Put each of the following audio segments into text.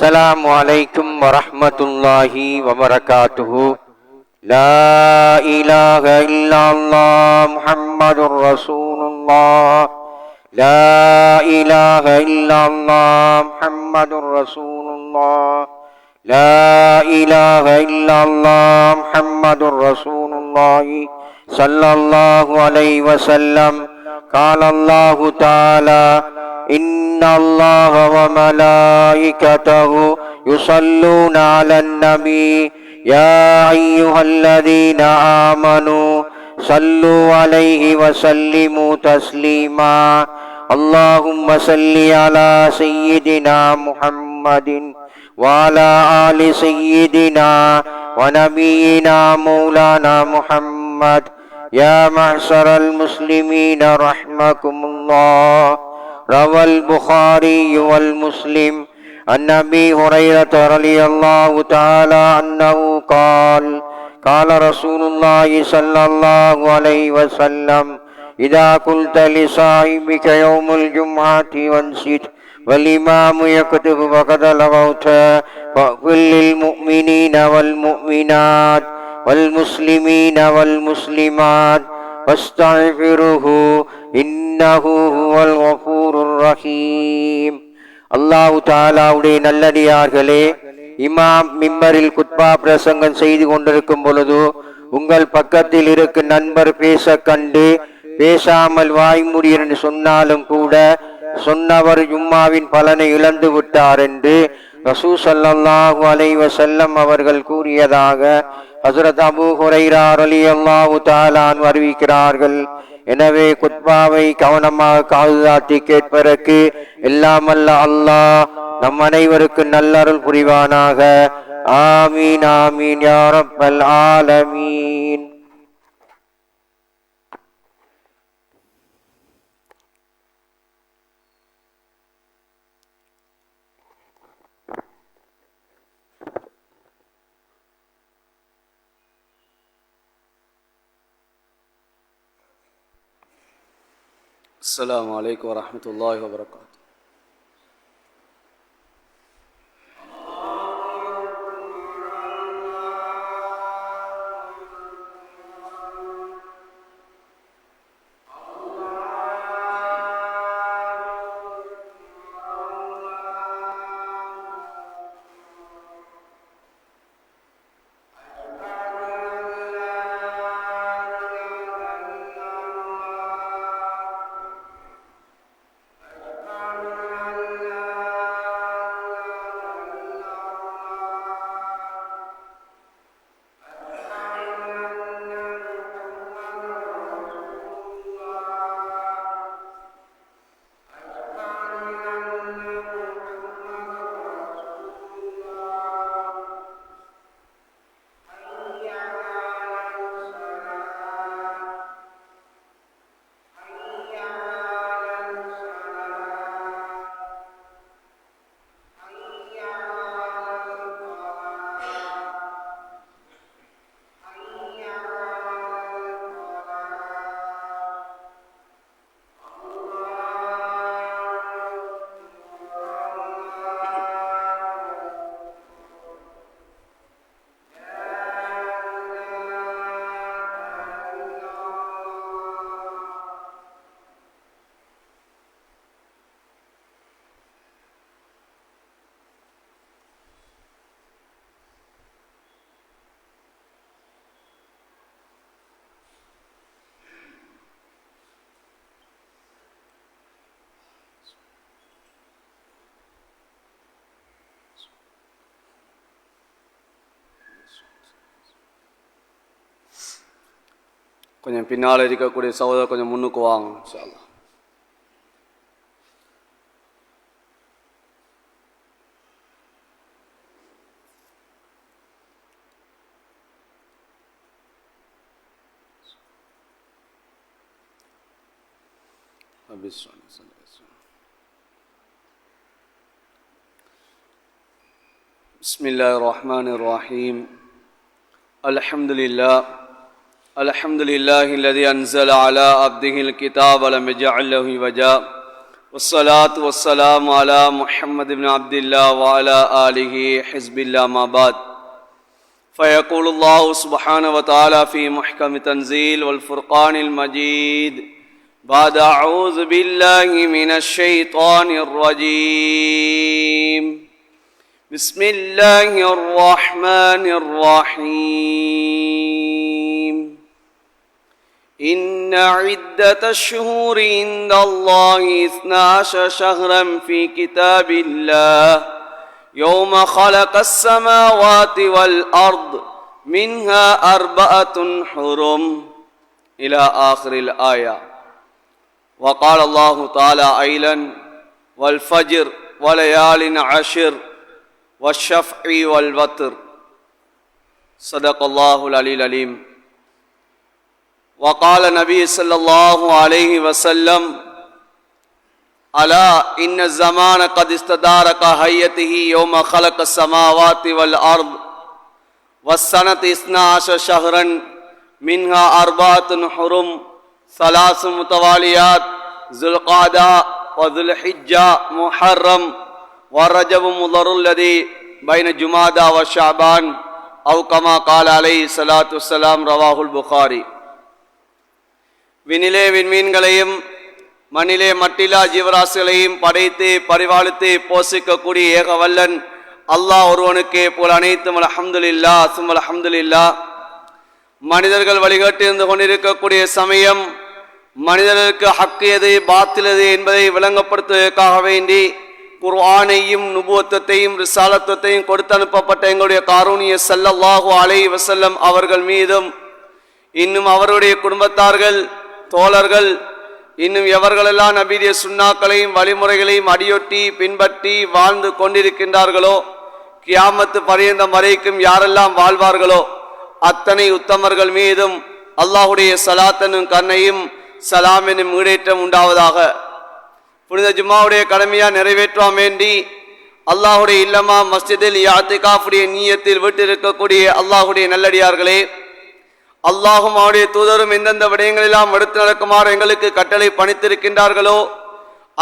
السلام عليكم ورحمة الله وبركاته. لا إله إلا الله محمد رسول الله. لا إله إلا الله محمد رسول الله. لا إله إلا الله محمد رسول الله صلى الله عليه وسلم. قال الله تعالى: إن الله وملائكته يصلون على النبي يا أيها الذين آمنوا صلوا عليه وسلموا تسليما. اللهم صل على سيدنا محمد وعلى آل سيدنا ونبينا مولانا محمد. يا معشر المسلمين رحمكم الله. روى البخاري والمسلم عن أبي هريرة رضي الله تعالى عنه قال: قال رسول الله صلى الله عليه وسلم: إذا قلت لصاحبك يوم الجمعة وانصت والإمام يكتب فقد لغوت، فقل للمؤمنين والمؤمنات والمسلمين والمسلمات واستغفره إنه هو الغفور الرحيم. அல்லாஹ் தஆலாவுடைய நல்லடியார்களே, இமாம் மிம்பரில் குத்பா பிரசங்கம் செய்து கொண்டிருக்கும் பொழுது உங்கள் பக்கத்தில் இருக்கும் நண்பர் பேச கண்டு பேசாமல் வாய்மூடியர் என்று சொன்னாலும் கூட சொன்னவர் ஜும்மாவின் பலனை இழந்து விட்டார் என்று ரசூல் ஸல்லல்லாஹு அலைஹி வஸல்லம் அவர்கள் கூறியதாக ஹஜ்ரத் அபூ ஹுரைரா ரலியல்லாஹு தஆலா அன்ஹு அறிவிக்கிறார்கள். எனவே குத்பாவை கவனமாக காதுதாத்தி கேட்பதற்கு எல்லாம் அல்ல அல்லாஹ் நம் அனைவருக்கு நல்லருள் புரிவானாக. ஆமீன் ஆமீன் யா ரப்பல் ஆலமீன். السلام عليكم ورحمة الله وبركاته. கொஞ்சம் பின்னால் இருக்கக்கூடிய சகோதரர் கொஞ்சம் முன்னுக்கு வாங்க இன்ஷா அல்லாஹ். بسم الله الرحمن الرحيم. الحمد لله الذي أنزل على عبده الكتاب ولم يجعل له وجا والصلاة والسلام على محمد بن عبد الله وعلى آله حزب الله ما بعد فيقول الله سبحانه وتعالى في محكم تنزيل والفرقان المجيد بعد أعوذ بالله من الشيطان الرجيم بسم الله الرحمن الرحيم إن عدة الشهور عند الله 12 شهرا في كتاب الله يوم خلق السماوات والأرض منها 4 حرم إلى آخر الآية. وقال الله تعالى أيضا والفجر وليال عشر والشفع والوتر صدق الله العلي العليم. وقال النبي صلى الله عليه وسلم ألا إن الزمان قد استدار كهيئته يوم خلق السماوات والأرض والسنة 12 شهرا منها 4 حرم 3 متواليات ذو القعدة وذو الحجة محرم والرجب مضر الذي بين جمادى وشعبان أو كما قال عليه الصلاة والسلام رواه البخاري. விண்ணிலே விண்மீன்களையும் மண்ணிலே மட்டிலா ஜீவராசிகளையும் படைத்து பரிபாலித்து போஷிக்கக்கூடிய ஏகவல்லன் அல்லாஹ் ஒருவனுக்கே போல் அனைத்தும் அல்ஹம்துலில்லாஹ் சும்மா அல்ஹம்துலில்லாஹ். மனிதர்கள் வழிகாட்டி இருந்து கொண்டிருக்கக்கூடிய சமயம் மனிதர்களுக்கு ஹக்கு எது பாத்தில் எது என்பதை விளங்கப்படுத்துவதற்காக வேண்டி குர்ஆனையும் நுபுவத்தையும் ரிசாலத்தையும் கொடுத்து அனுப்பப்பட்ட எங்களுடைய காரூணிய ஸல்லல்லாஹு அலைஹி வஸல்லம் அவர்கள் மீதும் இன்னும் அவருடைய குடும்பத்தார்கள் தோழர்கள் இன்னும் எவர்களெல்லாம் நபியுடைய சுன்னாக்களையும் வழிமுறைகளையும் அடியொட்டி பின்பற்றி வாழ்ந்து கொண்டிருக்கின்றார்களோ கியாமத்து பரியந்தம் வரைக்கும் யாரெல்லாம் வாழ்வார்களோ அத்தனை உத்தமர்கள் மீதும் அல்லாஹுடைய ஸலாத்தனும் கருணையும் சலாம் எனும் ஈடேற்றம் உண்டாவதாக. புனித ஜும்மாவுடைய கடமையா நிறைவேற்றாம் வேண்டி அல்லாஹுடைய இல்லமா மஸ்ஜிதில் இஅ்திகாஃபுடைய நியத்தில் வீட்டிருக்கக்கூடிய அல்லாஹுடைய நல்லடியார்களே, அல்லாஹும் அவருடைய தூதரும் எந்தெந்த விடயங்களெல்லாம் எடுத்து நடக்குமாறு எங்களுக்கு கட்டளை பணித்திருக்கின்றார்களோ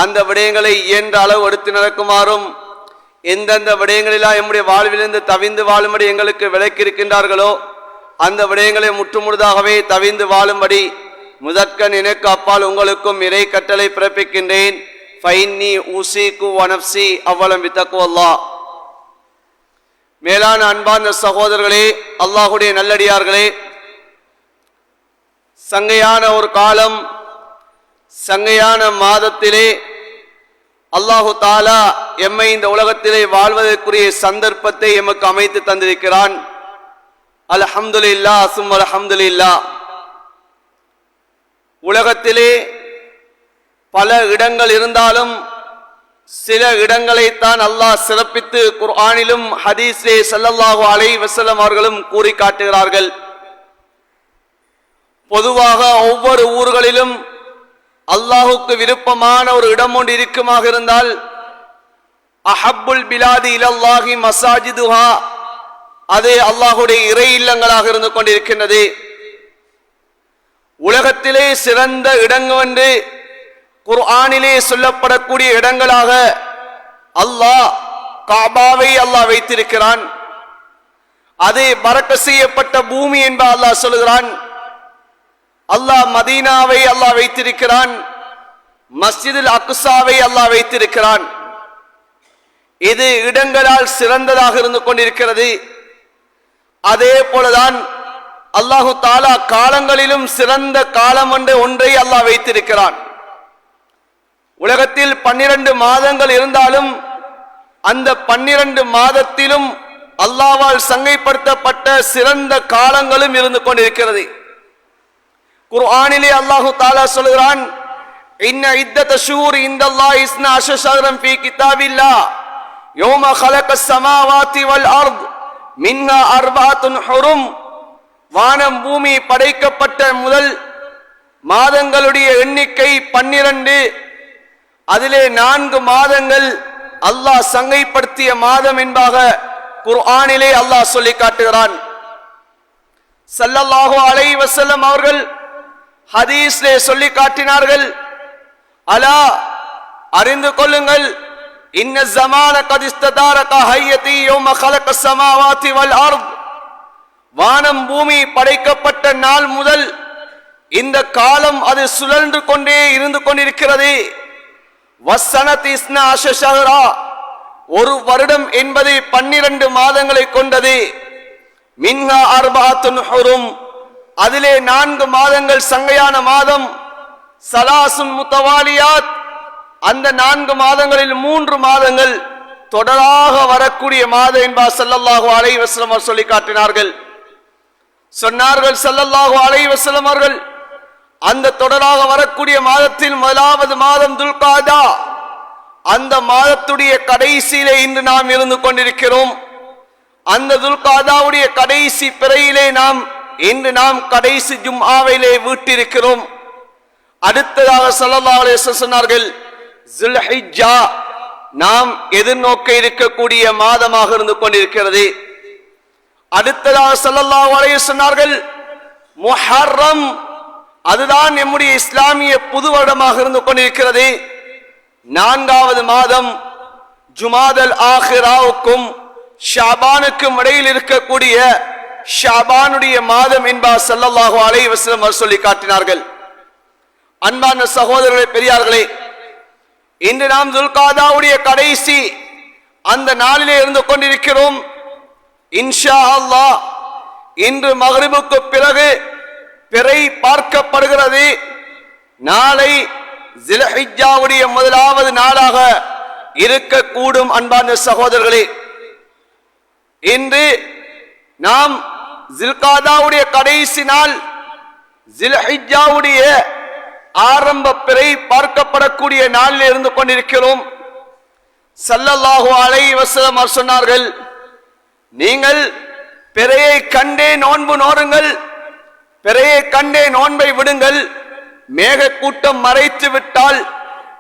அந்த விடயங்களை இயன்ற அளவு எடுத்து நடக்குமாறும் எந்தெந்த விடயங்களெல்லாம் எம்முடைய வாழ்விலிருந்து தவிந்து வாழும்படி எங்களுக்கு விளக்கியிருக்கின்றார்களோ அந்த விடயங்களை முற்றுமுழுதாகவே தவிந்து வாழும்படி முதற்கண் எனக்கு அப்பால் உங்களுக்கும் இறை கட்டளை பிறப்பிக்கின்றேன். ஃபைன்னி ஊசிகு வனப்சி அவ்வளம் பித்தக்குவல்லா. மேலான அன்பார்ந்த சகோதரர்களே, அல்லாஹுடைய நல்லடியார்களே, சங்கையான ஒரு காலம் சங்கையான மாதத்திலே அல்லாஹு தாலா எம்மை இந்த உலகத்திலே வாழ்வதற்குரிய சந்தர்ப்பத்தை எமக்கு அமைத்து தந்திருக்கிறான். அல்ஹம்துலில்லாஹ் சும்ம அல்ஹம்துலில்லாஹ். உலகத்திலே பல இடங்கள் இருந்தாலும் சில இடங்களைத்தான் அல்லாஹ் சிறப்பித்து குர்ஆனிலும் ஹதீஸிலே ஸல்லல்லாஹு அலைஹி வஸல்லம் அவர்களும் கூறி காட்டுகிறார்கள். பொதுவாக ஒவ்வொரு ஊர்களிலும் அல்லாஹுக்கு விருப்பமான ஒரு இடம் ஒன்று இருக்குமாக இருந்தால் அஹப்புல் பிலாதி இலல்லாஹி மசாஜிதுஹா, அது அல்லாஹுடைய இறை இல்லங்களாக இருந்து கொண்டிருக்கின்றது. உலகத்திலே சிறந்த இடங்கள் என்று குர்ஆனிலே சொல்லப்படக்கூடிய இடங்களாக அல்லாஹ் காபாவை அல்லாஹ் வைத்திருக்கிறான். அது பரக்கத் செய்யப்பட்ட பூமி என்று அல்லாஹ் சொல்கிறான். அல்லாஹ் மதீனாவை அல்லாஹ் வைத்திருக்கிறான். மஸ்ஜிதுல் அக்ஸாவை அல்லாஹ் வைத்திருக்கிறான். இது இடங்களால் சிறந்ததாக இருந்து கொண்டிருக்கிறது. அதே போலதான் அல்லாஹு தாலா காலங்களிலும் சிறந்த காலம் என்ற ஒன்றை அல்லாஹ் வைத்திருக்கிறான். உலகத்தில் 12 மாதங்கள் இருந்தாலும் அந்த 12 மாதத்திலும் அல்லாஹ்வால் சங்கைப்படுத்தப்பட்ட சிறந்த காலங்களும் இருந்து கொண்டிருக்கிறது. குர்ஆனிலே அல்லாஹு தாலா சொல்கிறான், இன்ன இத்தத ஷூர் இந்தல்லாஹி 12 ஷஹ்ரன் ஃபீ கிதாபில்லாஹ் யௌம خلقஸ் ஸமாவாதி வல் அர்த் மின்ஹா 4 ஹுரும். வானம் பூமி படைக்கப்பட்ட முதல் மாதங்களுடைய எண்ணிக்கை 12. அதிலே 4 மாதங்கள் அல்லாஹ் சங்கைப்படுத்திய மாதம் என்பதாக குர்ஆனிலே அல்லாஹ் சொல்லி காட்டுகிறான். ஸல்லல்லாஹு அலைஹி வஸல்லம் அவர்கள் ஹதீஸ்லே சொல்லி காட்டினார்கள், அலா அறிந்து கொள்ளுங்கள், இன்ன ஸமான கத் இஸ்ததாரக ஹய்யதி யௌம خلق السماوات والارض, வானம் பூமி படைக்கப்பட்ட நாள் முதல் இந்த காலம் அது சுழன்று கொண்டே இருந்து கொண்டிருக்கிறது. வஸ்ஸனதி இஸ்னா அஷஷஹரா, ஒரு வருடம் என்பது 12 மாதங்களை கொண்டது. மின்ஹா அர்பஅத்துன் ஹுரும், அதிலே 4 மாதங்கள் சங்கையான மாதம். சலாசுன் முத்தவாலியாத், அந்த 4 மாதங்களில் 3 மாதங்கள் தொடராக வரக்கூடிய மாதம் என்பார் ஸல்லல்லாஹு அலைஹி வஸல்லம் அவர்கள் சொல்லி காட்டினார்கள். சொன்னார்கள் ஸல்லல்லாஹு அலைஹி வஸல்லம் அவர்கள், அந்த தொடராக வரக்கூடிய மாதத்தில் முதலாவது மாதம் துல்காதா, அந்த மாதத்துடைய கடைசியிலே இன்று நாம் இருந்து கொண்டிருக்கிறோம். அந்த துல்காதாவுடைய கடைசி பிறையிலே இன்று நாம் கடைசி ஜும்ஆவிலே வீட்டிருக்கிறோம். அடுத்ததாக ஸல்லல்லாஹு அலைஹி வஸல்லம் சொன்னார்கள், ஸுல்ஹிஜ்ஜா நாம் எதிர்நோக்க இருக்கக்கூடிய மாதமாக இருந்து கொண்டிருக்கிறது. அடுத்ததாக ஸல்லல்லாஹு அலைஹி வஸல்லம் சொன்னார்கள், முஹர்ரம், அதுதான் நம்முடைய இஸ்லாமிய புது வருடமாக இருந்து கொண்டிருக்கிறது. 4வது மாதம் ஜுமாதல் ஆஹிராவுக்கும் ஷாபானுக்கும் இடையில் இருக்கக்கூடிய ஷாபானுடைய மாதம் என்பார் ஸல்லல்லாஹு அலைஹி வஸல்லம் அவர் சொல்லி காட்டினார்கள். அன்பான சகோதரர்களே, பெரியார்களே, இன்று நாம் துல்காதாவுடைய கடைசி அந்த நாளிலே இருந்து கொண்டிருக்கிறோம். இன்ஷா அல்லாஹ் இன்று மக்ரிபுக்கு பிறகு பிறை பார்க்கப்படுகிறது. நாளை ஸில்ஹிஜ்ஜாவுடைய முதலாவது நாளாக இருக்கக்கூடும். அன்பான சகோதரர்களே, இன்று நாம் ஸில்காதாவுடைய கடைசி நாள், ஸில்ஹிஜ்ஜாவுடைய ஆரம்ப பிறை பார்க்கப்படக்கூடிய நாளில் இருந்து கொண்டிருக்கிறோம். ஸல்லல்லாஹு அலைஹி வஸல்லம் அவர் சொன்னார்கள், நீங்கள் பிறையை கண்டே நோன்பு நோருங்கள், பிறையை கண்டே நோன்பை விடுங்கள், மேக கூட்டம் மறைத்து விட்டால்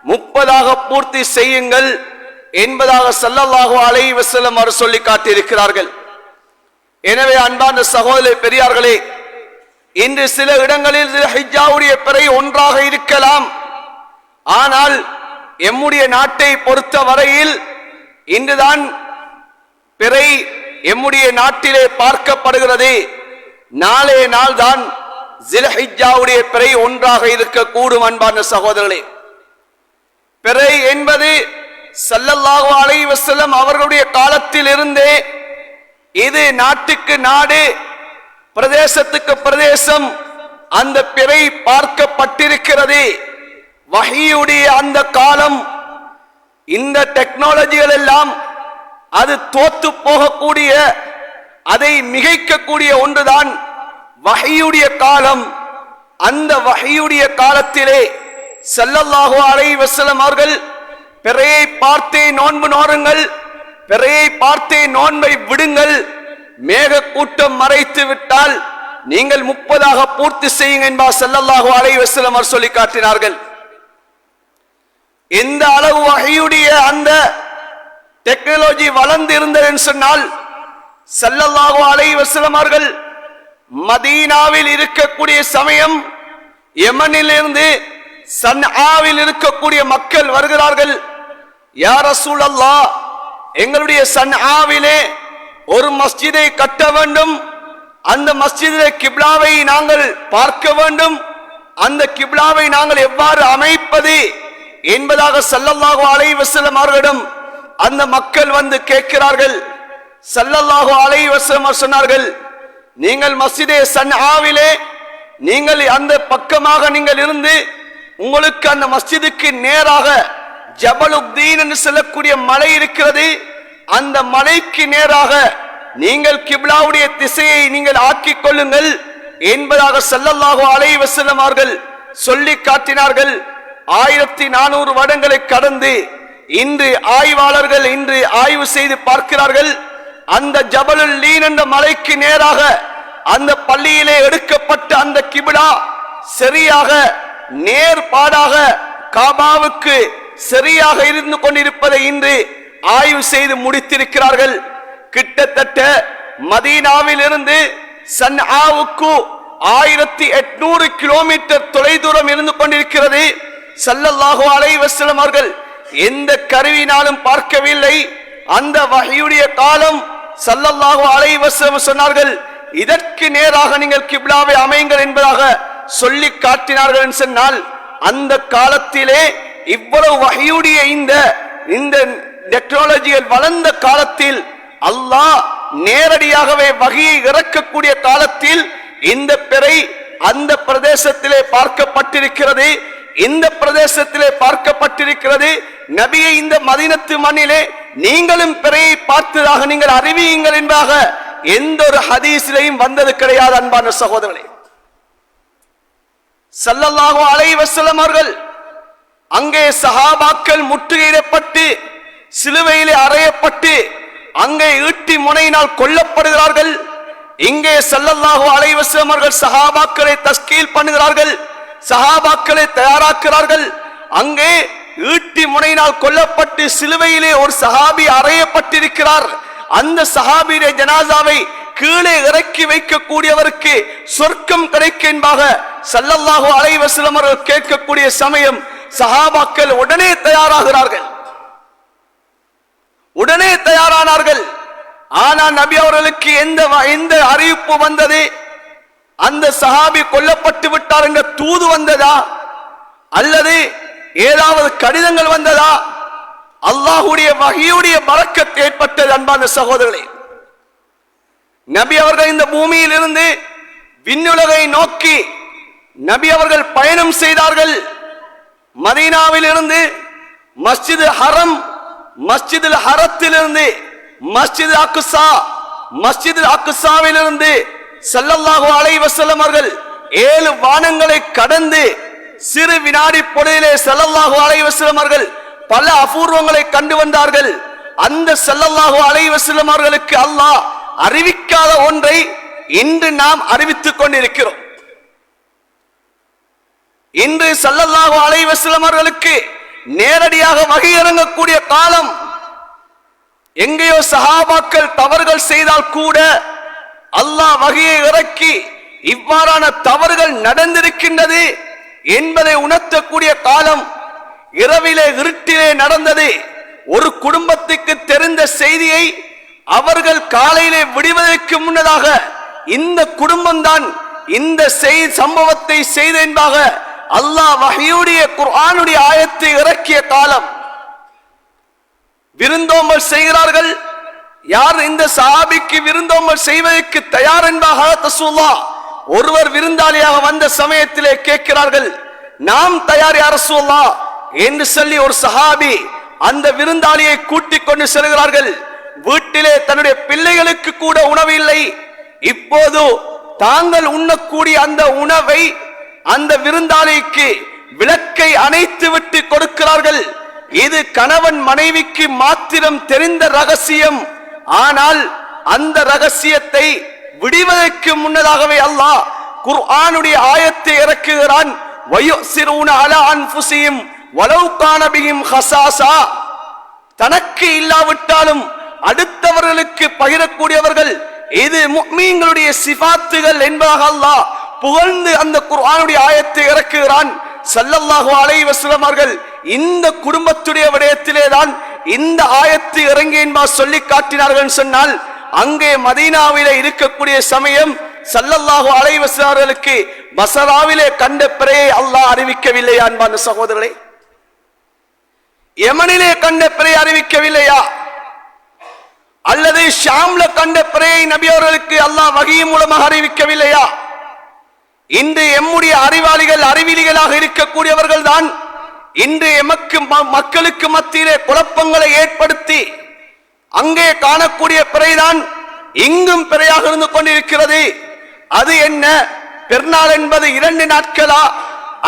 30ஆக பூர்த்தி செய்யுங்கள் என்பதாக ஸல்லல்லாஹு அலைஹி வஸல்லம் அவர் சொல்லி காட்டியிருக்கிறார்கள். எனவே அன்பான சகோதரர்களே, பெரியார்களே, இன்று சில இடங்களில் ஸில்ஹிஜ்ஜாவுடைய பிறை ஒன்றாக இருக்கலாம். ஆனால் எம்முடைய நாட்டை பொறுத்த வரையில் இன்றுதான் பிறை எம்முடைய நாட்டிலே பார்க்கப்படுகிறது. நாளைய நாள் தான் ஸில்ஹிஜ்ஜாவுடைய பிறை ஒன்றாக இருக்கக்கூடும். அன்பான சகோதரர்களே, பிறை என்பது ஸல்லல்லாஹு அலைஹி வஸல்லம் அவர்களுடைய காலத்தில் இருந்தே இது நாட்டுக்கு நாடு, பிரதேசத்துக்கு பிரதேசம் அந்த பிறை பார்க்கப்பட்டிருக்கிறது. வஹீயுடைய அந்த காலம், இந்த டெக்னாலஜிகள் எல்லாம் அது தோத்து போகக்கூடிய, அதை மிகைக்கக்கூடிய ஒன்றுதான் வஹீயுடைய காலம். அந்த வஹீயுடைய காலத்திலே ஸல்லல்லாஹு அலைஹி வஸல்லம் அவர்கள் பிறையை பார்த்தே நோன்பு நோருங்கள், பிறையை பார்த்தே நோன்பை விடுங்கள், மேக கூட்டம் மறைத்து விட்டால் நீங்கள் 30ஆக பூர்த்தி செய்யுங்க என்பார் ஸல்லல்லாஹு அலைஹி வஸல்லம் அவர் சொல்லி காட்டினார்கள். எந்த அளவு வஹீயுடைய அந்த டெக்னாலஜி வளர்ந்து இருந்தது என்று சொன்னால், ஸல்லல்லாஹு அலைஹி வஸல்லம் அவர்கள் மதீனாவில் இருக்கக்கூடிய சமயம் யமனில் இருந்து சன்ஆவில் இருக்கக்கூடிய மக்கள் வருகிறார்கள். யா ரசூலல்லாஹ், எங்களுடைய சன்ஆவிலே ஒரு மஸ்ஜிதை கட்ட வேண்டும், அந்த மஸ்ஜிதிலே கிப்லாவை நாங்கள் பார்க்க வேண்டும், அந்த கிப்லாவை நாங்கள் எவ்வாறு அமைப்பது என்பதாக ஸல்லல்லாஹு அலைஹி வஸல்லம் அவர்களிடம் அந்த மக்கள் வந்து கேட்கிறார்கள். ஸல்லல்லாஹு அலைஹி வஸல்லம் சொன்னார்கள், நீங்கள் மஸ்ஜிதே சன்ஆவிலே நீங்கள் அந்த பக்கமாக நீங்கள் இருந்து உங்களுக்கு அந்த மஸ்ஜிதுக்கு நேராக ஜபலுத்தீன் என்று சொல்லக்கூடிய மலை இருக்கிறது, அந்த மலைக்கு நேராக நீங்கள் கிப்லாவுடைய திசையை நீங்கள் ஆக்கிக் கொள்ளுங்கள் என்பதாக ஸல்லல்லாஹு அலைஹி வஸல்லம் அவர்கள் சொல்லி காட்டினார்கள். 1400 வருடங்களை கடந்து இன்று ஆய்வாளர்கள் இன்று ஆய்வு செய்து பார்க்கிறார்கள், அந்த ஜபலுல் லீன் என்ற மலைக்கு நேராக அந்த பள்ளியிலே எடுக்கப்பட்ட அந்த கிப்லா சரியாக நேர்பாடாக காபாவுக்கு சரியாக இருந்து கொண்டிருப்பதை இன்று ஆய்வு செய்து முடித்திருக்கிறார்கள். கிட்டத்தட்ட மதீனாவில் இருந்து சன்ஆவுக்கு 1800 கிலோமீட்டர் தொலைதூரம் இருந்து கொண்டிருக்கிறது. ஸல்லல்லாஹு அலைஹி வஸல்லம் அவர்கள் எந்த கருவினாலும் பார்க்கவில்லை. அந்த வஹீயுடைய காலம் ஸல்லல்லாஹு அலைஹி வஸல்லம் சொன்னார்கள், இதற்கு நேராக நீங்கள் கிப்லாவை அமையுங்கள் என்பதாக சொல்லி காட்டினார்கள் என்று சொன்னால், அந்த காலத்திலே இவ்வளவு வஹீயுடைய இந்த டெக்னாலஜிகள் வளர்ந்த காலத்தில் அல்லாஹ் நேரடியாகவே வஹீயை இறக்கக்கூடிய காலத்தில் இந்த பிறை அந்த பிரதேசத்திலே பார்க்கப்பட்டிருக்கிறது, இந்த பிரதேசத்திலே பார்க்கப்பட்டிருக்கிறது. நபியை இந்த மதீனத்து மண்ணிலே நீங்களும் பிறையை பார்த்ததாக நீங்கள் அறிவியுங்கள் என்பதாக எந்த ஒரு ஹதீஸிலையும் வந்தது கிடையாது. அன்பான சகோதரர்களே, ஸல்லல்லாஹு அலைஹி வஸல்லம் அவர்கள் அங்கே சஹாபாக்கள் முற்றுகையிடப்பட்டு சிலுவையிலே அறையப்பட்டு அங்கே ஈட்டி முனையினால் கொல்லப்படுகிறார்கள். இங்கே ஸல்லல்லாஹு அலைஹி வஸல்லம் அவர்கள் சஹாபாக்களை தஸ்கீல் பண்ணுகிறார்கள், சஹாபாக்களை தயாராக்குகிறார்கள். அங்கே ஈட்டி முனையினால் கொல்லப்பட்டு சிலுவையிலே ஒரு சஹாபி அறையப்பட்டிருக்கிறார். அந்த சஹாபியுடைய ஜனாசாவை கீழே இறக்கி வைக்கக்கூடியவருக்கு சொர்க்கம் கிடைக்கும் என்பதாக ஸல்லல்லாஹு அலைஹி வஸல்லம் அவர்கள் கேட்கக்கூடிய சமயம் சஹாபாக்கள் உடனே தயாராகிறார்கள், உடனே தயாரானார்கள். ஆனா நபி அவர்களுக்கு எந்த அறிவிப்பு வந்தது? அந்த சஹாபி கொல்லப்பட்டு விட்டார் என்ற தூது வந்ததா, அல்லது ஏதாவது கடிதங்கள் வந்ததா? அல்லாஹ்வுடைய வஹீயுடைய பரக்கத் ஏற்பட்டது. அன்பான சகோதரர்களே, நபி அவர்கள் இந்த பூமியில் இருந்து விண்ணுலகை நோக்கி நபி அவர்கள் பயணம் செய்தார்கள். மதீனாவில் இருந்து மஸ்ஜித் ஹரம், மஸ்ஜித் ஹரத்திலிருந்து மஸ்ஜித் அக்ஸா, மஸ்ஜித் அக்ஸாவிலிருந்து ஸல்லல்லாஹு அலைஹி வஸல்லம் அவர்கள் 7 வானங்களை கடந்து சிறு வினாடி பொழுதிலே ஸல்லல்லாஹு அலைஹி வஸல்லம் அவர்கள் பல அபூர்வங்களை கண்டு வந்தார்கள். அந்த ஸல்லல்லாஹு அலைஹி வஸல்லம் அவர்களுக்கு அல்லாஹ் அறிவிக்காத ஒன்றை இன்று நாம் அறிவித்துக் கொண்டிருக்கிறோம். இன்று ஸல்லல்லாஹு அலைஹி வஸல்லம் அவர்களுக்கு நேரடியாக வஹீ இறங்கக்கூடிய காலம். எங்கேயோ சஹாபாக்கள் தவறுகள் செய்தால் கூட அல்லாஹ் வஹீயை இறக்கி இவ்வாறான தவறுகள் நடந்திருக்கின்றது என்பதை உணர்த்தக்கூடிய காலம். இரவிலே இருட்டிலே நடந்தது. ஒரு குடும்பத்துக்கு தெரிந்த செய்தியை அவர்கள் காலையிலே விடுவதற்கு முன்னதாக இந்த குடும்பம்தான் இந்த சம்பவத்தை செய்த என்பதாக அல்லாஹ் வஹீயுடைய குர்ஆனுடைய ஆயத்தை இறக்கிய காலம். விருந்தோம்பல் செய்கிறார்கள். யார் இந்த சஹாபிக்கு விருந்தோம்பல் செய்வதற்கு தயார் என்பதாக ரசூலுல்லாஹ் ஒருவர் விருந்தாளியாக வந்த சமயத்திலே கேட்கிறார்கள், நாம் தயார் யா ரசூலுல்லாஹ் என்று சொல்லி ஒரு சஹாபி அந்த விருந்தாளியை கூட்டிக் கொண்டு செல்கிறார்கள். வீட்டிலே தன்னுடைய பிள்ளைகளுக்கு கூட உணவு இல்லை. இப்போது தாங்கள் உண்ணக்கூடிய அந்த உணவை அந்த விருந்தாளிக்கு விளக்கை அணைத்து விட்டு கொடுக்கிறார்கள். இது கணவன் மனைவிக்கு மாத்திரம் தெரிந்த ரகசியம். ஆனால் அந்த ரகசியத்தை விடுவதற்கு முன்னதாகவே அல்லாஹ் குர்ஆனுடைய ஆயத்தை இறக்குகிறான். வயுசிரூன அலா அன்ஃபுஸிஹிம் வலவ் கான பிஹிம் ஹஸாஸா. தனக்கு இல்லாவிட்டாலும் அடுத்தவர்களுக்கு பகிரக்கூடியவர்கள் இது முஃமின்களுடைய சிஃபாத்துகள் என்பதாக அல்லாஹ் புகழ்ந்து அந்த குர்ஆனுடைய ஆயத்தை இறக்குகிறான். ஸல்லல்லாஹு அலைஹி வஸல்லம் அவர்கள் இந்த குடும்பத்துடைய விடயத்திலே தான் இந்த ஆயத்து இறங்கி என்பா சொல்லி காட்டினார்கள் சொன்னால், அங்கே மதீனாவிலே இருக்கக்கூடிய சமயம் ஸல்லல்லாஹு அலைஹி வஸல்லம் அவர்களுக்கு பஸராவிலே கண்ட பிறையை அல்லாஹ் அறிவிக்கவில்லையா? அன்பான சகோதரர்களே, யமனிலே கண்ட பிறையை அறிவிக்கவில்லையா? அல்லது ஷாம்ல கண்ட பிறையை நபி அவர்களுக்கு அல்லாஹ் வஹீ மூலமாக அறிவிக்கவில்லையா? இன்று எம்முடைய அறிவாளிகள் அறிவிலிகளாக இருக்கக்கூடியவர்கள் தான் இன்று எமக்கு மக்களுக்கு மத்தியிலே குழப்பங்களை ஏற்படுத்தி அங்கே காணக்கூடிய பிறைதான் இங்கும் பிறையாக இருந்து கொண்டிருக்கிறது. அது என்ன? பெருநாள் என்பது 2 நாட்களா,